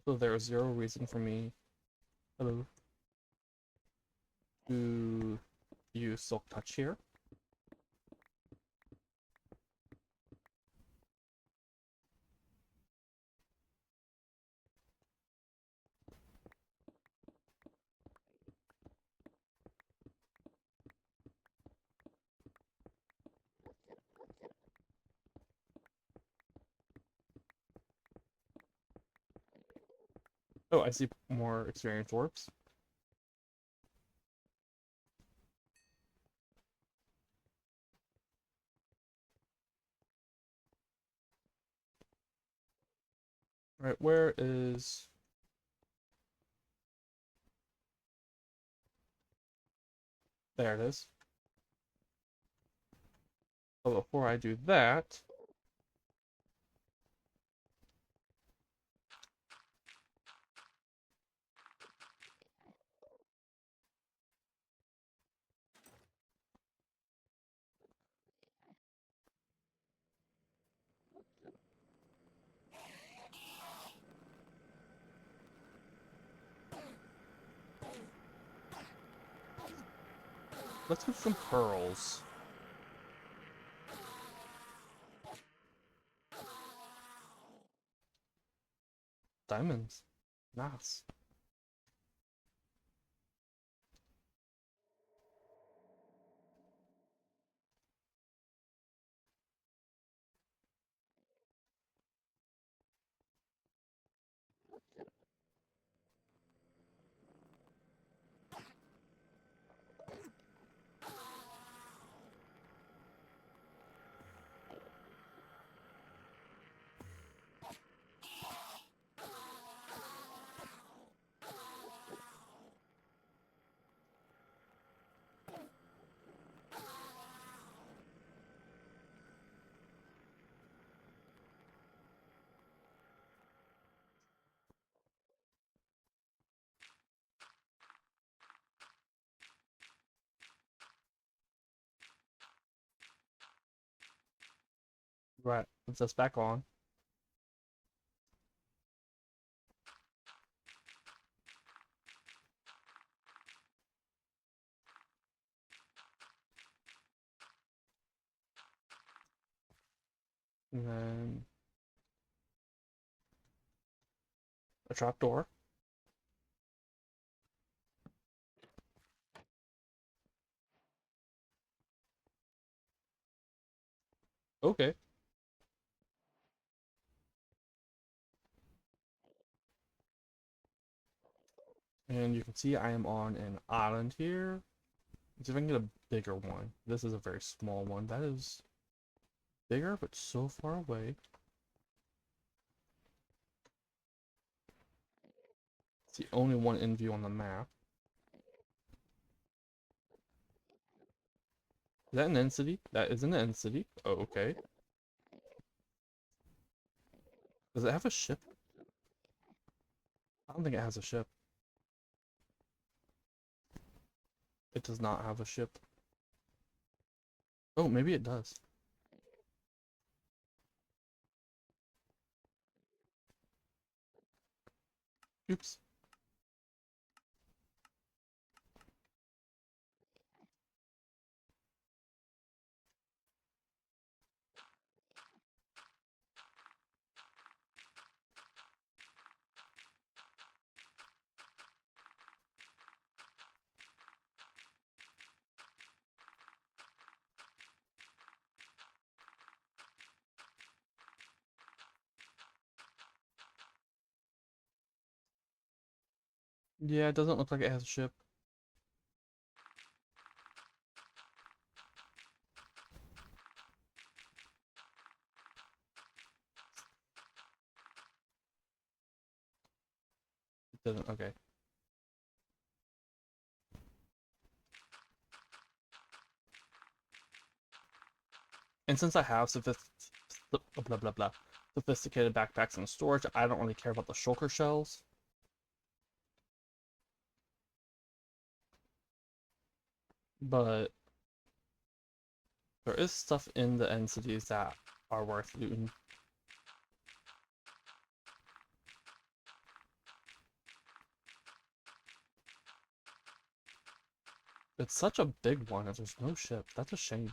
So there is zero reason for me, hello, to use Silk Touch here. Oh, I see more experience orbs. Right, where is... There it is. But before I do that... Let's get some pearls. Diamonds. Nice. Right, puts us back on. And then a trapdoor. Okay. And you can see I am on an island here. Let's see if I can get a bigger one. This is a very small one. That is bigger, but so far away. It's the only one in view on the map. Is that an end city? That is an end city. Oh, okay. Does it have a ship? I don't think it has a ship. It does not have a ship. Oh, maybe it does. Oops. Yeah, it doesn't look like it has a ship. It doesn't. Okay. And since I have blah blah blah sophisticated backpacks and storage, I don't really care about the shulker shells. But there is stuff in the end cities that are worth looting. It's such a big one and there's no ship. That's a shame.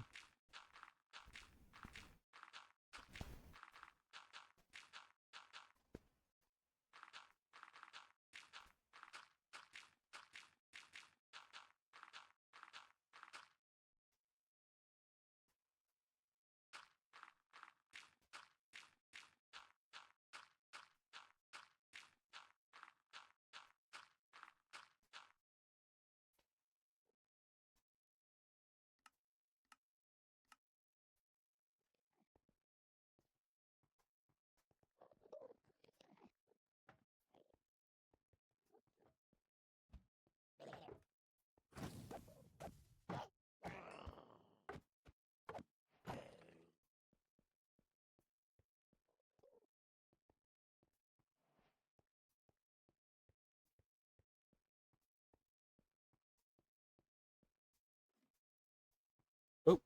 Oh,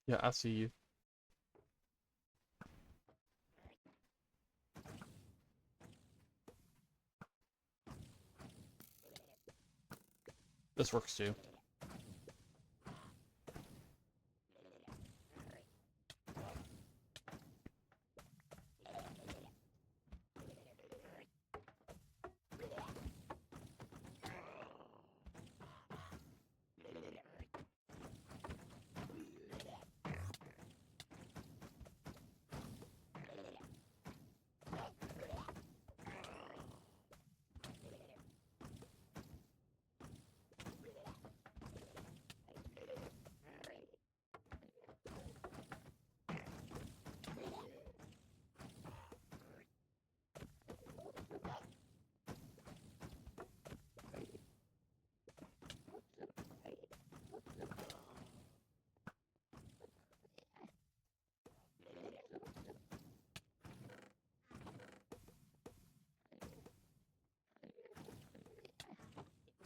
yeah, I see you. This works too.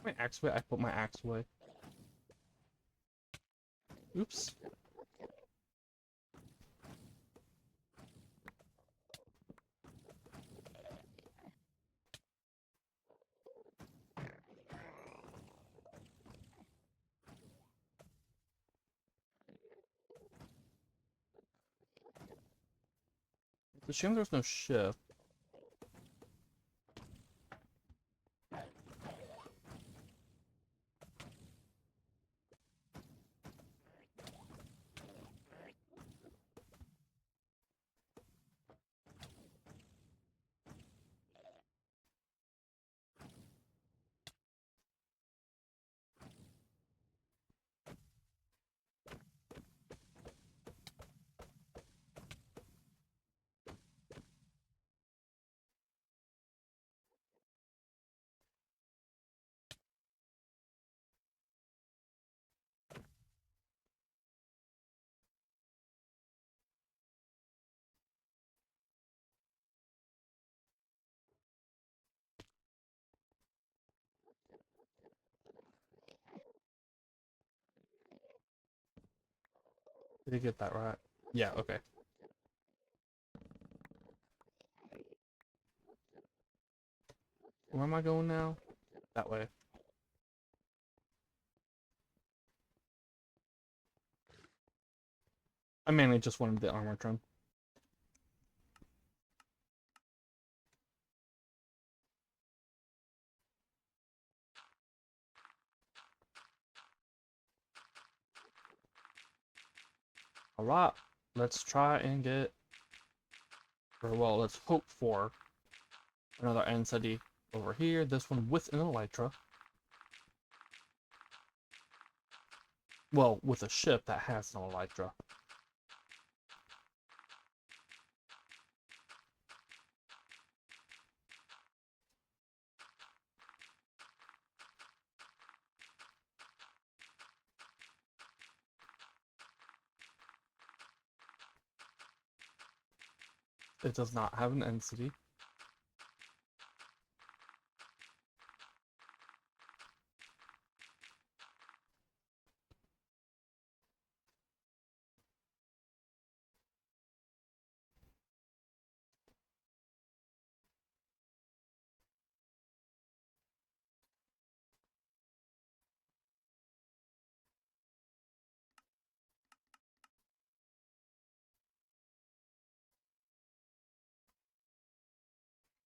My axe away. I put my axe away. Oops. It's a shame there's no shift. Did you get that right? Yeah, okay. Where am I going now? That way. I mainly just wanted the armor trim. Alright, let's try and get, or well, let's hope for another entity over here. This one with an Elytra. Well, with a ship that has an Elytra. It does not have an entity.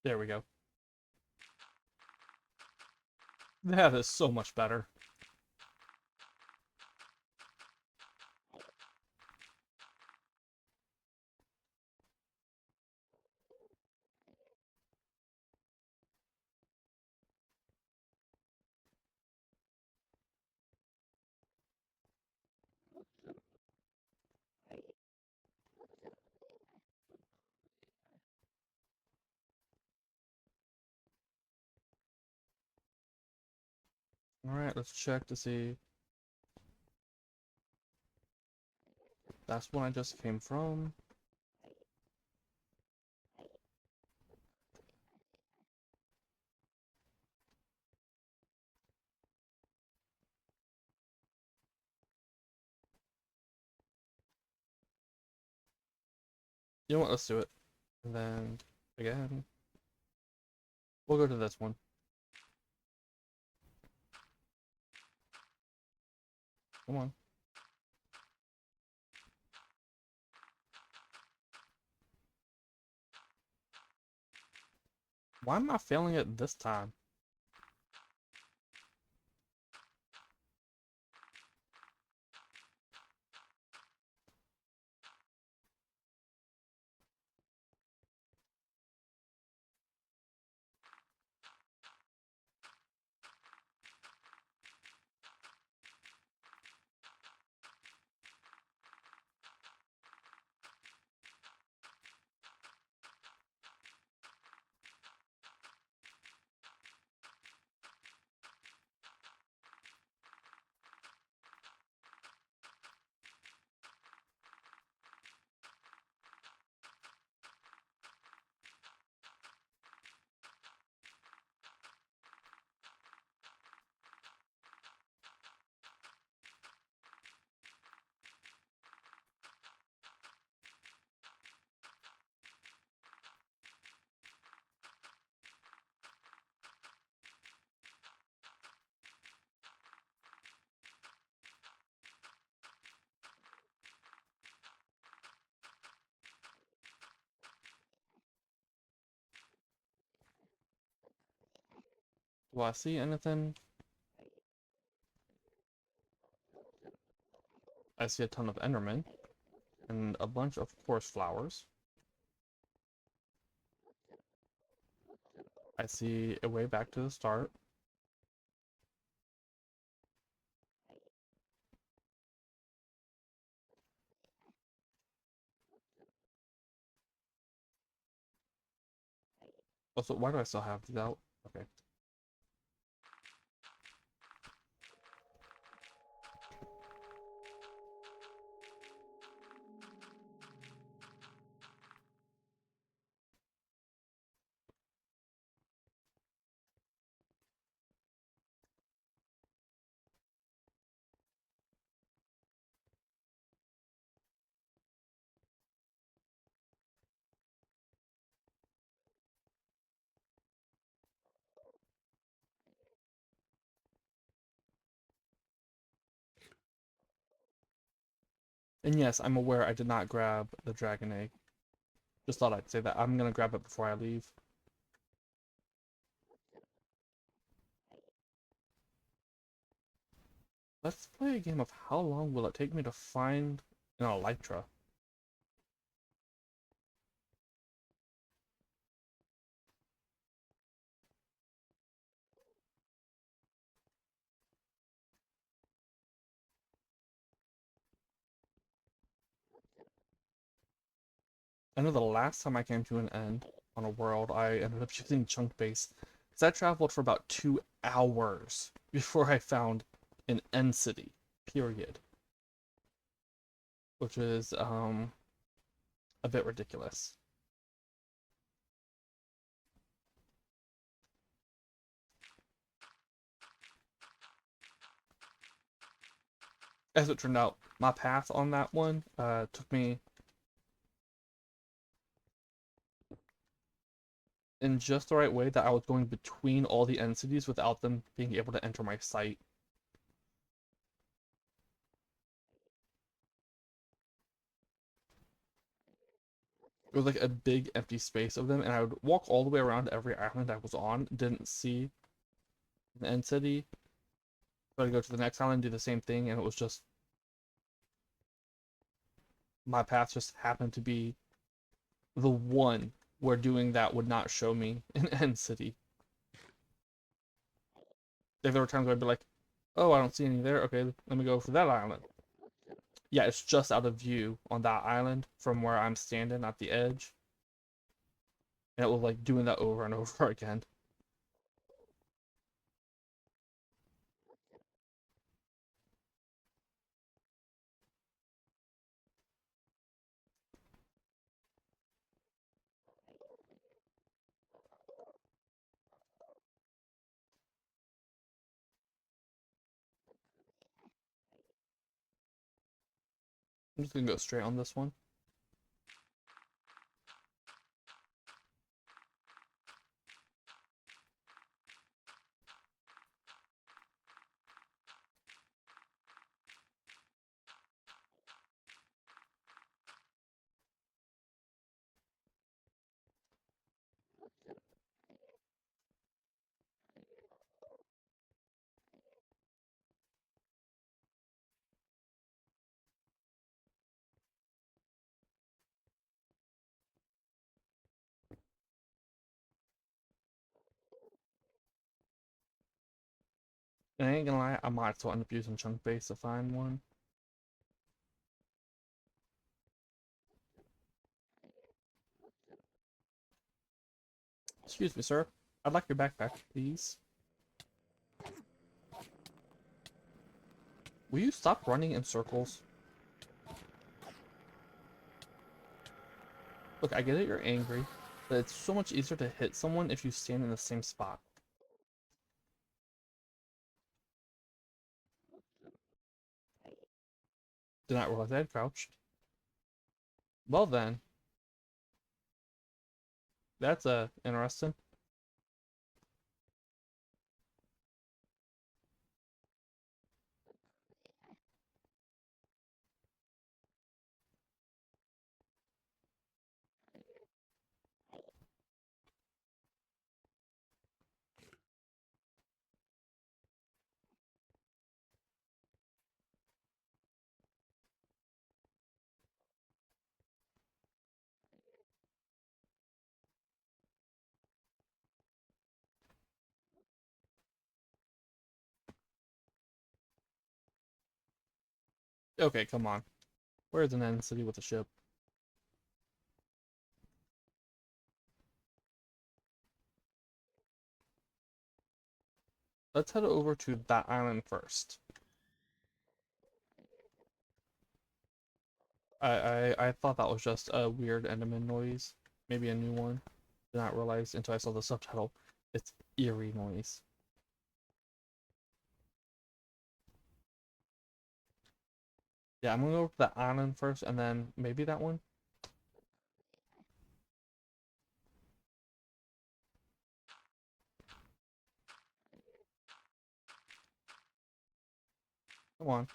There we go. That is so much better. Alright, let's check to see. That's one I just came from. You know what, let's do it. And then, again, we'll go to this one. Come on. Why am I failing it this time? Do I see anything? I see a ton of Endermen and a bunch of forest flowers. I see a way back to the start. Also, why do I still have these out? Okay. And yes, I'm aware I did not grab the dragon egg. Just thought I'd say that. I'm gonna grab it before I leave. Let's play a game of how long will it take me to find an Elytra. I know the last time I came to an end on a world, I ended up using chunk base. Because I traveled for about 2 hours before I found an end city, period. Which is, a bit ridiculous. As it turned out, my path on that one took me in just the right way that I was going between all the end cities without them being able to enter my site. It was like a big empty space of them, and I would walk all the way around every island I was on, didn't see an end city. So I'd go to the next island, do the same thing, and it was just my path just happened to be the one where doing that would not show me an end city. If there were times where I'd be like, oh, I don't see any there. Okay, let me go for that island. Yeah, it's just out of view on that island from where I'm standing at the edge. And it was like doing that over and over again. I'm just gonna go straight on this one. And I ain't gonna lie, I might still end up using chunk base to find one. Excuse me, sir. I'd like your backpack, please. Will you stop running in circles? Look, I get it, you're angry, but it's so much easier to hit someone if you stand in the same spot. Did not realize I had crouched. Well then, that's interesting. Okay, come on. Where's an end city with a ship? Let's head over to that island first. I thought that was just a weird Enderman noise. Maybe a new one. Did not realize until I saw the subtitle. It's eerie noise. Yeah, I'm gonna go over to that island first and then maybe that one. Come on.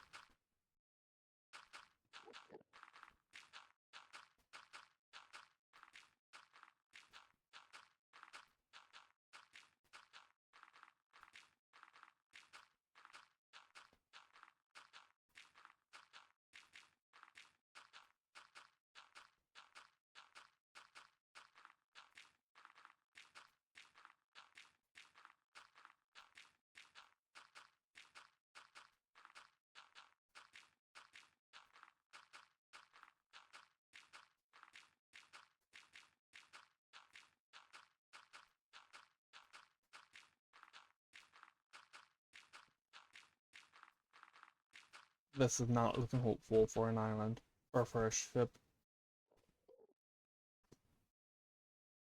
This is not looking hopeful for an island or for a ship.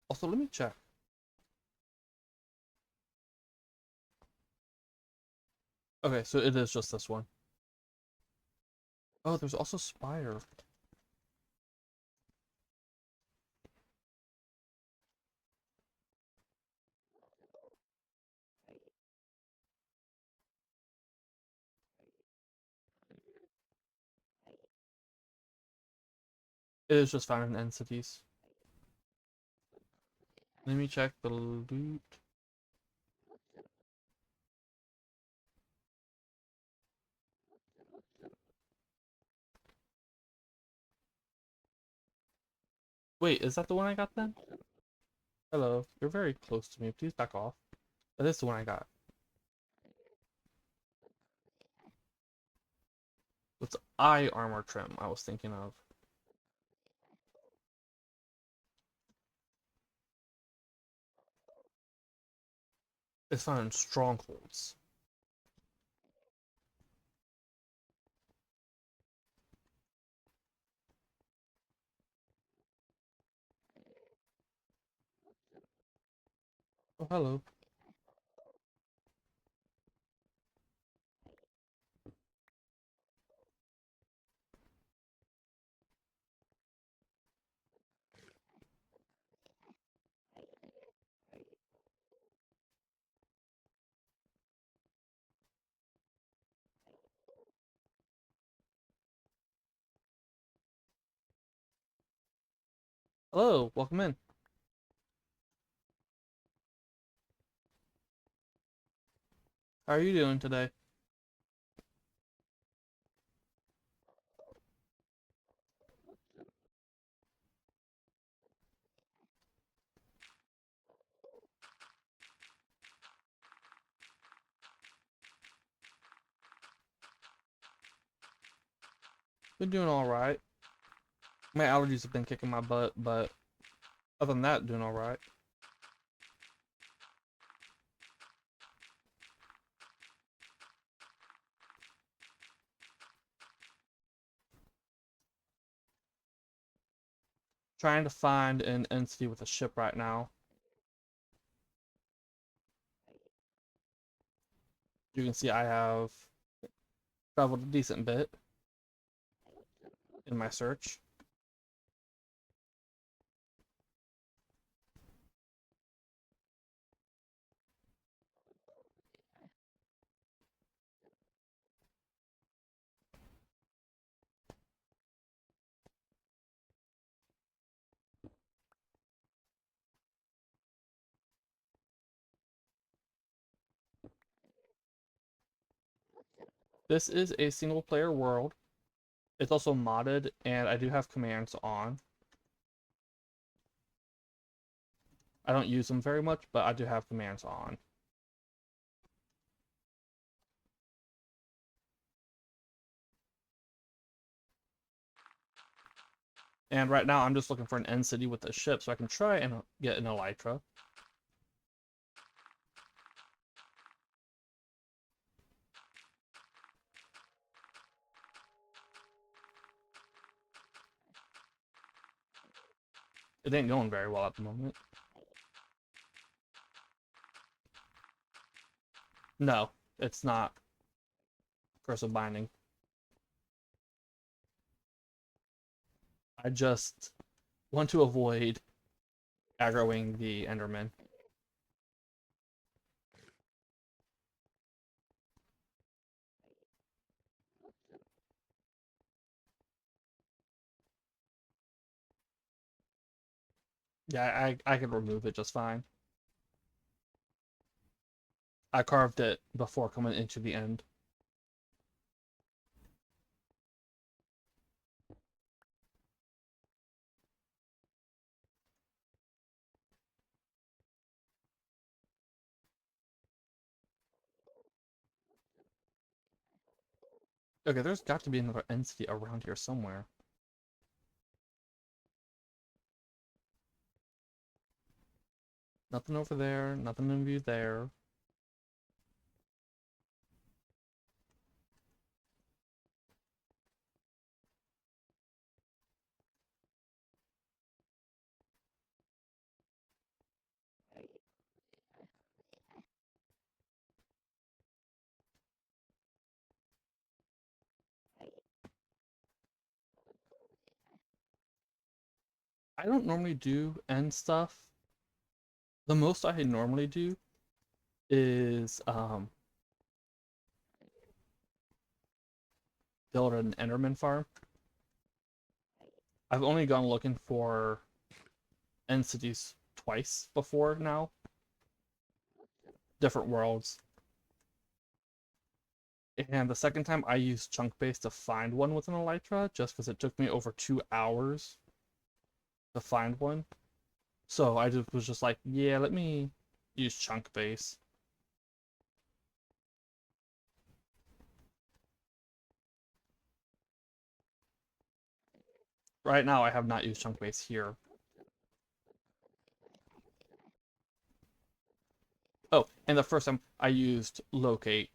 Also, let me check. Okay, so it is just this one. Oh, there's also Spire. It is just found in end cities. Let me check the loot. Wait, is that the one I got then? Hello, you're very close to me. Please back off. That is the one I got. It's eye armor trim I was thinking of. It's found in strongholds. Oh, hello. Hello, welcome in. How are you doing today? Been doing alright. My allergies have been kicking my butt, but other than that, doing alright. Trying to find an entity with a ship right now. You can see I have traveled a decent bit in my search. This is a single player world. It's also modded, and I do have commands on. I don't use them very much, but I do have commands on. And right now I'm just looking for an end city with a ship so I can try and get an Elytra. It ain't going very well at the moment. No, it's not Curse of Binding. I just want to avoid aggroing the Enderman. Yeah, I can remove it just fine. I carved it before coming into the end. Okay, there's got to be another entity around here somewhere. Nothing over there, nothing in view there. I don't normally do end stuff. The most I normally do is build an Enderman farm. I've only gone looking for end cities twice before now. Different worlds. And the second time I used chunk base to find one with an Elytra, just because it took me over 2 hours to find one. So I just was just like, yeah, let me use chunk base. Right now I have not used chunk base here. Oh, and the first time I used locate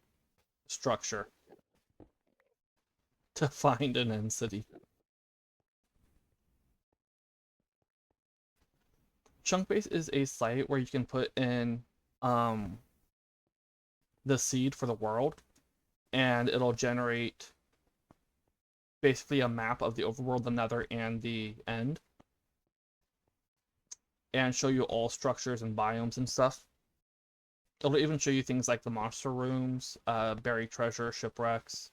structure to find an end city. Chunkbase is a site where you can put in um, the seed for the world, and it'll generate basically a map of the overworld, the Nether, and the end, and show you all structures and biomes and stuff. It'll even show you things like the monster rooms, buried treasure, shipwrecks.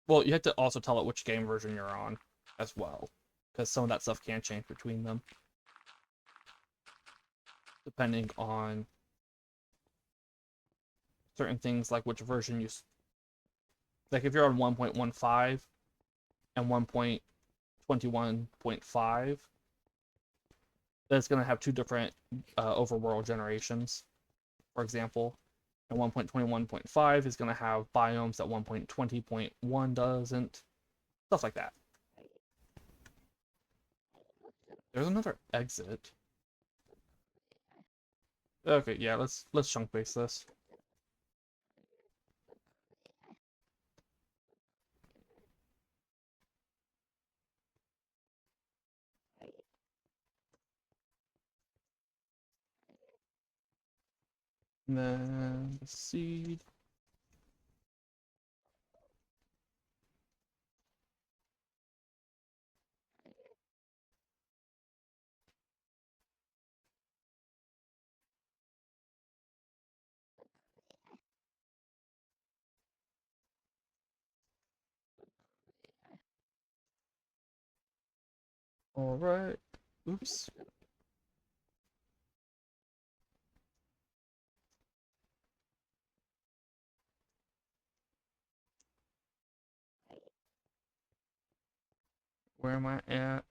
Well, you have to also tell it which game version you're on as well, because some of that stuff can change between them, depending on certain things like which version you like. If you're on 1.15 and 1.21.5, that's going to have two different overworld generations, for example. And 1.21.5 is going to have biomes that 1.20.1 doesn't. Stuff like that. There's another exit. Okay, yeah, let's chunk base this. And then the seed. All right. Oops. Where am I at?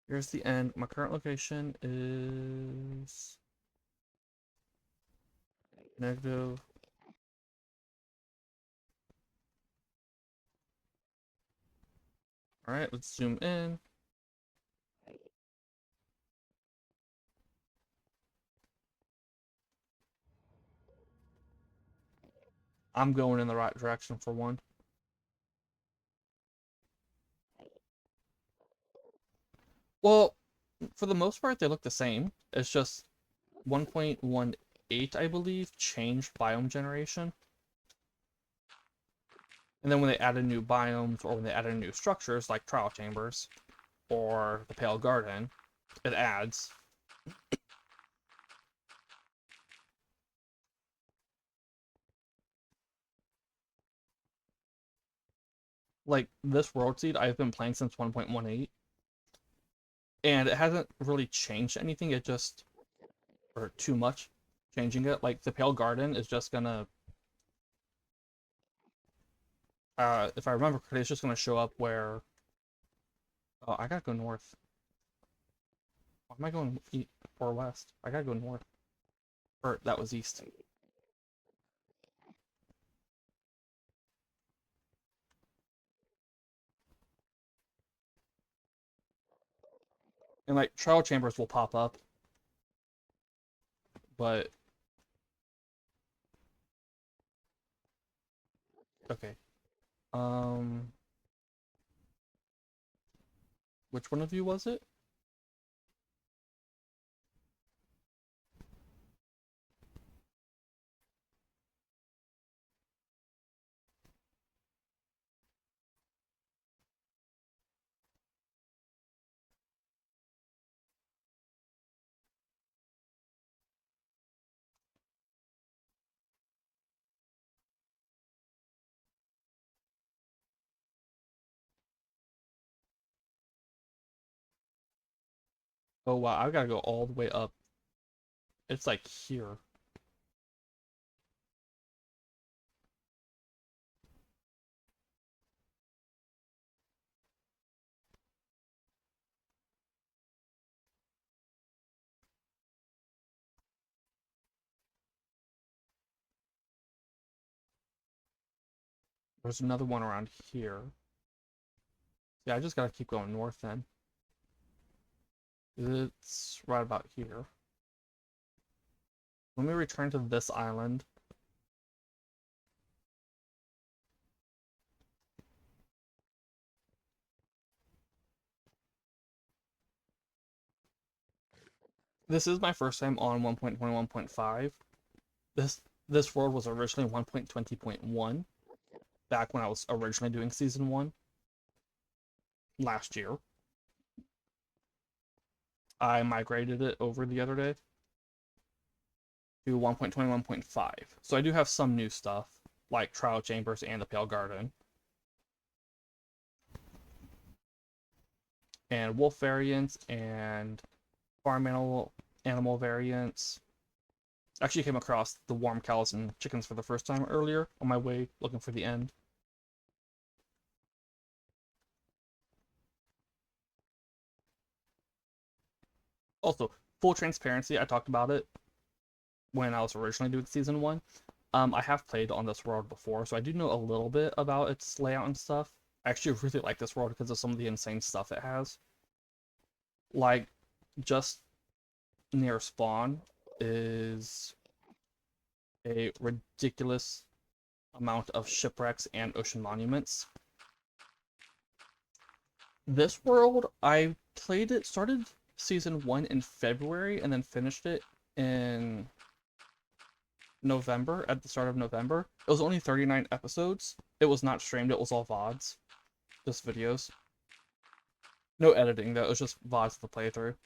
Here's the end. My current location is negative All right, let's zoom in. I'm going in the right direction for one. Well, for the most part, they look the same. It's just 1.18, I believe, changed biome generation. And then when they added new biomes or when they added new structures like trial chambers or the Pale Garden, it adds. Like this world seed I've been playing since 1.18, and it hasn't really changed anything. It just, or too much changing it. Like the Pale Garden is just gonna, if I remember correctly, it's just gonna show up where. Oh, I gotta go north. Why am I going east or west? I gotta go north. Or that was east. And like trial chambers will pop up, but okay. Um, which one of you was it? Oh wow, I gotta go all the way up. It's like here. There's another one around here. Yeah, I just gotta keep going north then. It's right about here. Let me return to this island. This is my first time on 1.21.5. This world was originally 1.20.1 back when I was originally doing season 1 last year. I migrated it over the other day to 1.21.5. So I do have some new stuff, like Trial Chambers and the Pale Garden. And wolf variants and farm animal variants. Actually came across the warm cows and chickens for the first time earlier on my way looking for the end. Also, full transparency, I talked about it when I was originally doing season 1. I have played on this world before, so I do know a little bit about its layout and stuff. I actually really like this world because of some of the insane stuff it has. Like, just near spawn is a ridiculous amount of shipwrecks and ocean monuments. This world, I played it, started season 1 in February and then finished it in November, at the start of November. It was only 39 episodes. It was not streamed, it was all VODs, just videos. No editing, though, it was just VODs to play through.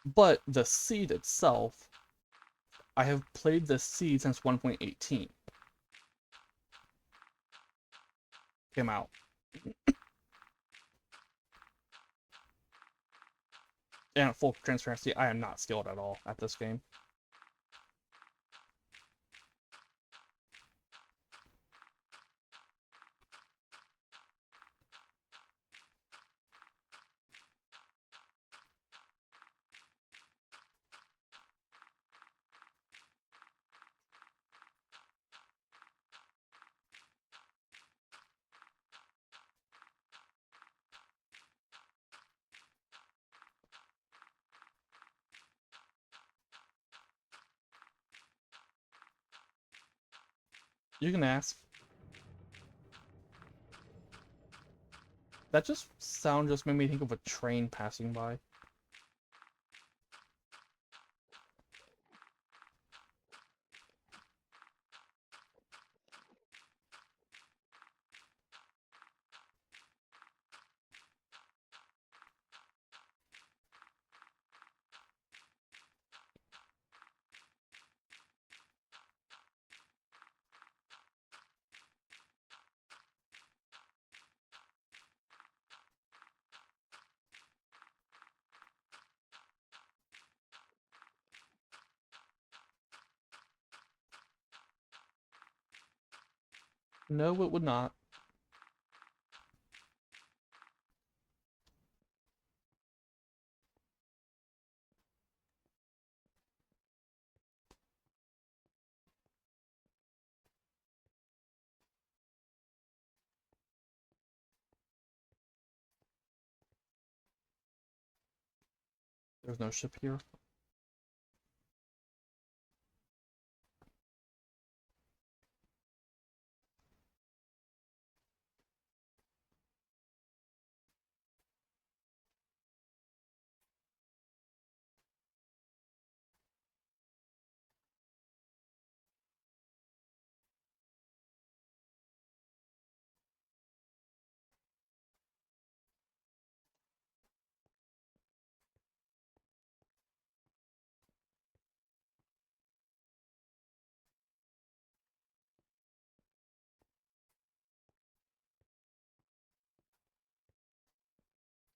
But the seed itself, I have played the seed since 1.18 came out. And full transparency, I am not skilled at all at this game. You can ask. That sound just made me think of a train passing by. No, it would not. There's no ship here.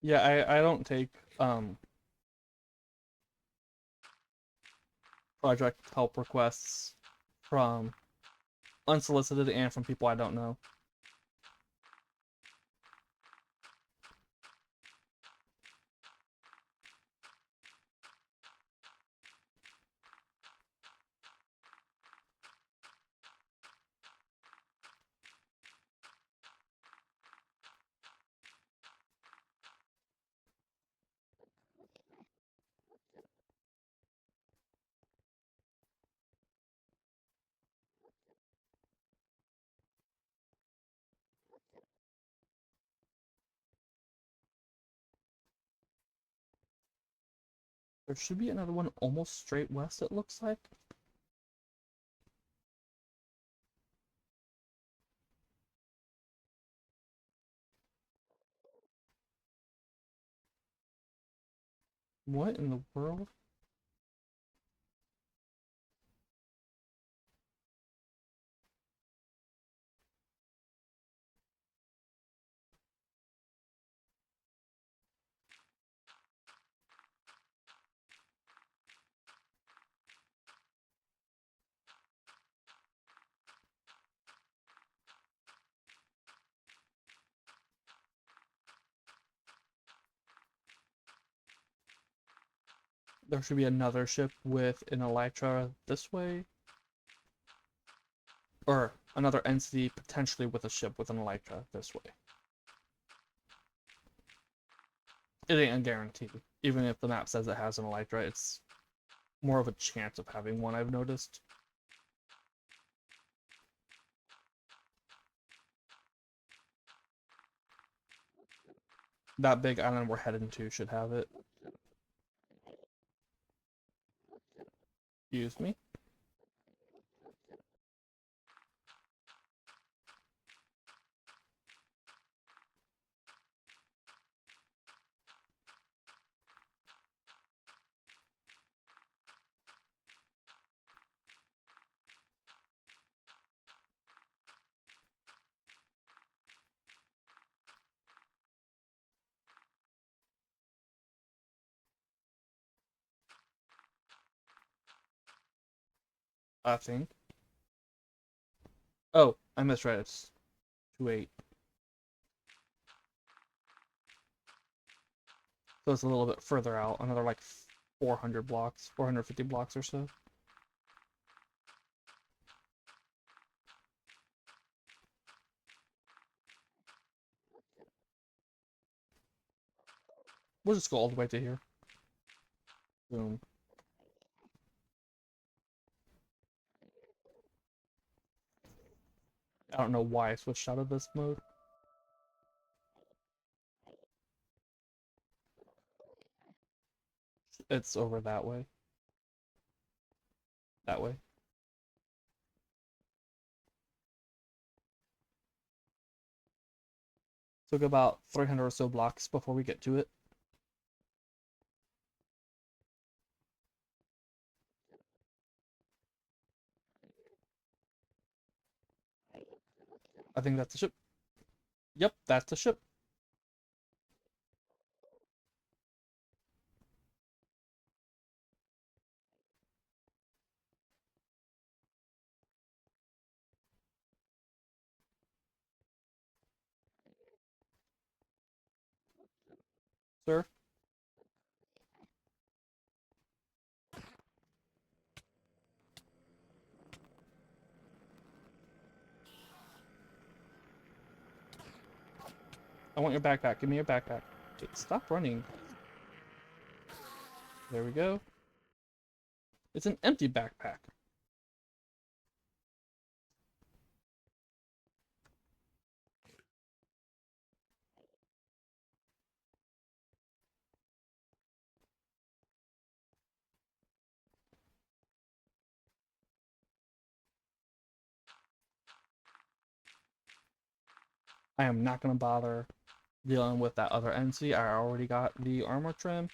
Yeah, I don't take project help requests from unsolicited and from people I don't know. There should be another one almost straight west, it looks like. What in the world? There should be another ship with an Elytra this way. Or another entity potentially with a ship with an Elytra this way. It ain't a guarantee. Even if the map says it has an Elytra, it's more of a chance of having one, I've noticed. That big island we're heading to should have it. Excuse me. I think. Oh, I misread. It's 2-8. So it's a little bit further out. Another like 400 blocks, 450 blocks or so. We'll just go all the way to here. Boom. I don't know why I switched out of this mode. It's over that way. That way. Took about 300 or so blocks before we get to it. I think that's a ship. Yep, that's a ship. Sir. I want your backpack. Give me your backpack. Wait, stop running. There we go. It's an empty backpack. I am not going to bother dealing with that other NC. I already got the armor trim.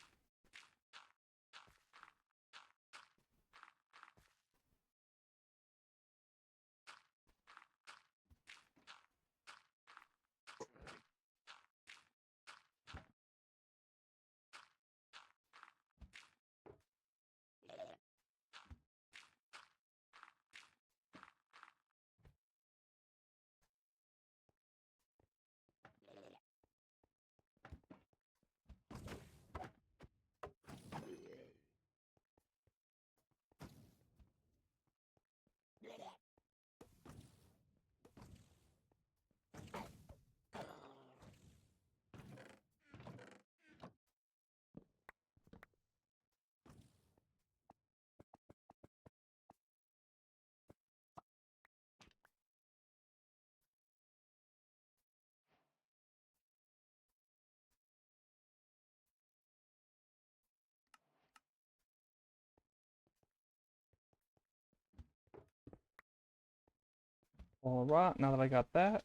Alright, now that I got that,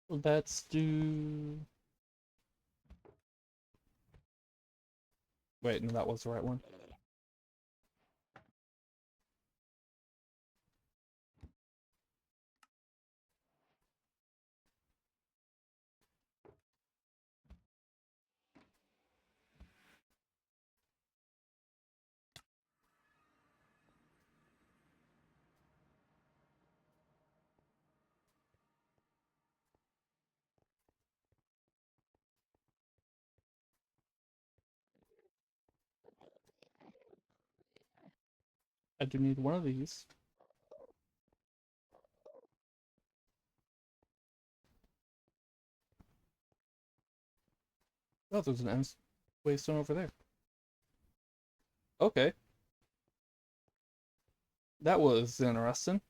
let's do... Wait, no, that was the right one. I do need one of these. Oh, there's an end waystone over there. Okay. That was interesting.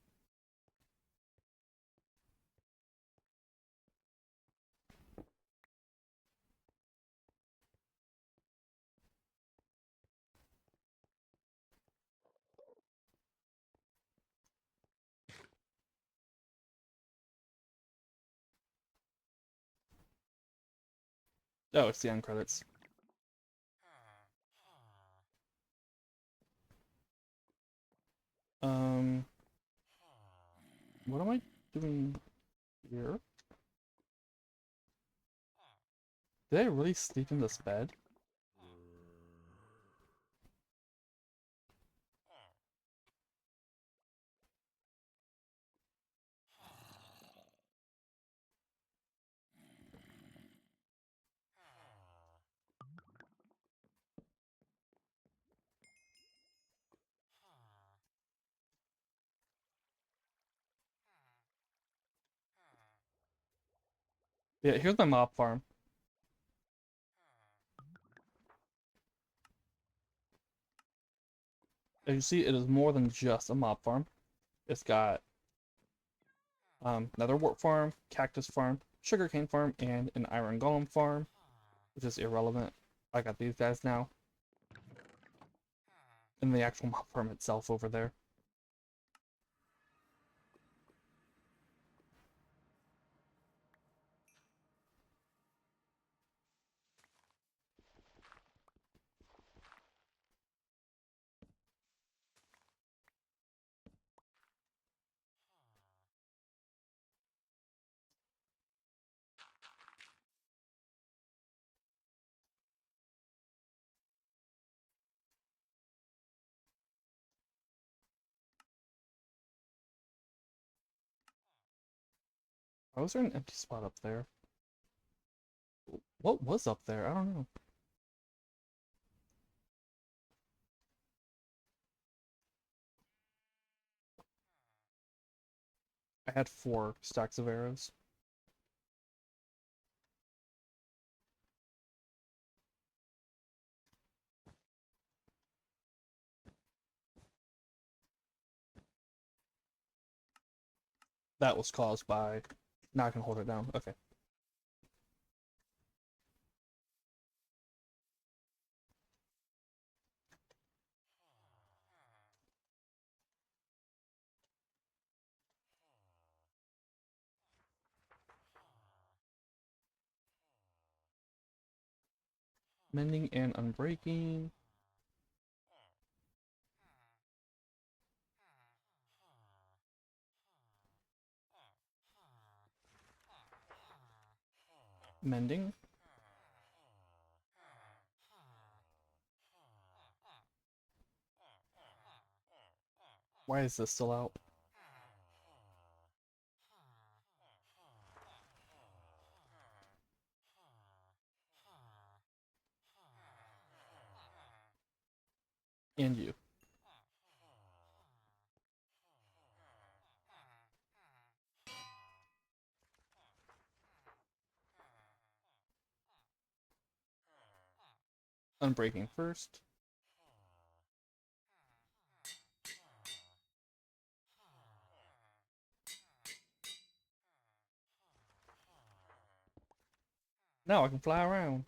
Oh, it's the end credits. Um, what am I doing here? Did I really sleep in this bed? Yeah, here's my mob farm. As you see, it is more than just a mob farm. It's got nether wart farm, cactus farm, sugarcane farm, and an iron golem farm, which is irrelevant. I got these guys now. And the actual mob farm itself over there. Why was there an empty spot up there? What was up there? I don't know. I had 4 stacks of arrows. That was caused by... Now I can hold it down. Okay. Mending and unbreaking. Mending. Why is this still out? And you. Unbreaking first. Now I can fly around.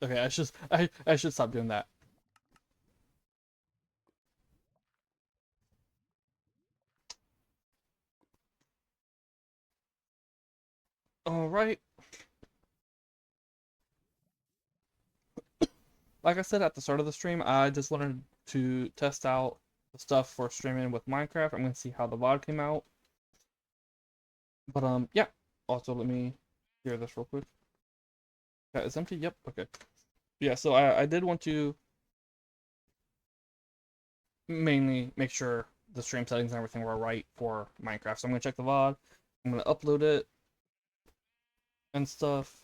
Okay, I should stop doing that. Alright. Like I said at the start of the stream, I just wanted to test out the stuff for streaming with Minecraft. I'm gonna see how the VOD came out. But yeah. Also let me hear this real quick. Yeah, it's empty? Yep, okay. Yeah, so I did want to mainly make sure the stream settings and everything were right for Minecraft. So I'm gonna check the VOD. I'm gonna upload it and stuff.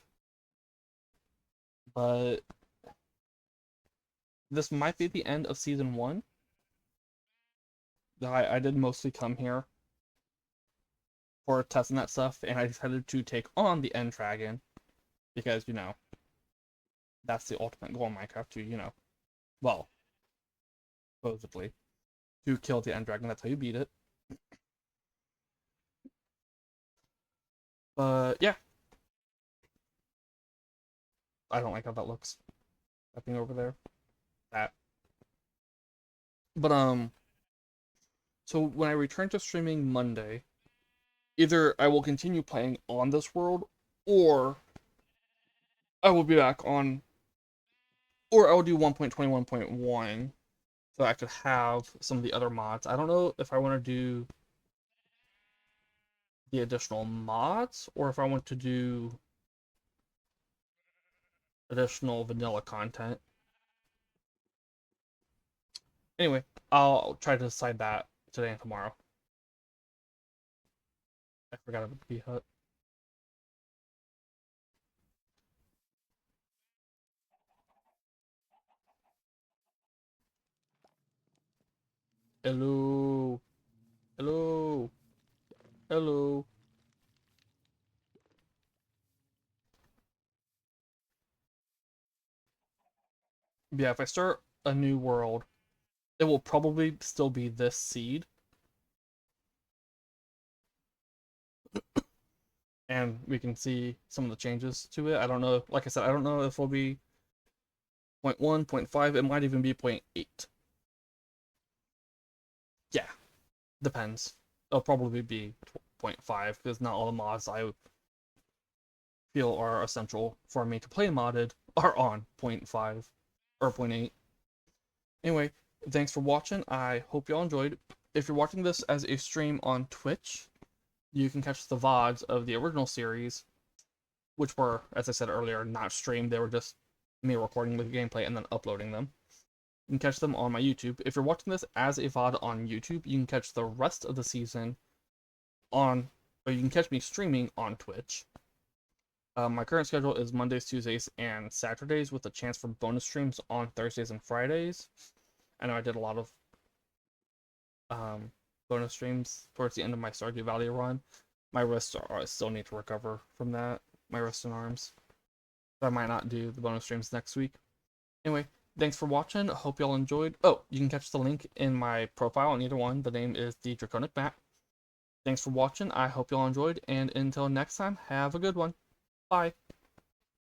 But this might be the end of season 1. I did mostly come here for testing that stuff, and I decided to take on the end dragon because, you know, that's the ultimate goal in Minecraft to, you know, well, supposedly, to kill the end dragon. That's how you beat it. But yeah, I don't like how that looks. That thing over there, that. But so when I return to streaming Monday, either I will continue playing on this world, or I will be back on, or I will do 1.21.1, so I could have some of the other mods. I don't know if I want to do the additional mods or if I want to do additional vanilla content. Anyway, I'll try to decide that today and tomorrow. I forgot about the bee hut. Hello. Hello. Hello. Yeah, if I start a new world, it will probably still be this seed. And we can see some of the changes to it. I don't know. Like I said, I don't know if it'll be 0.1, 0.5. It might even be 0.8. Yeah, depends. It'll probably be 0.5 because not all the mods I feel are essential for me to play modded are on 0.5 or 0.8. Anyway, thanks for watching. I hope y'all enjoyed. If you're watching this as a stream on Twitch, you can catch the VODs of the original series, which were, as I said earlier, not streamed. They were just me recording the gameplay and then uploading them. You can catch them on my YouTube. If you're watching this as a VOD on YouTube, you can catch the rest of the season on, or you can catch me streaming on Twitch. My current schedule is Mondays, Tuesdays, and Saturdays with a chance for bonus streams on Thursdays and Fridays. I know I did a lot of bonus streams towards the end of my Stardew Valley run. My wrists I still need to recover from that. My wrists and arms. So I might not do the bonus streams next week. Anyway, thanks for watching. Hope y'all enjoyed. Oh, you can catch the link in my profile on either one. The name is The Draconic Map. Thanks for watching. I hope y'all enjoyed. And until next time, have a good one. Bye.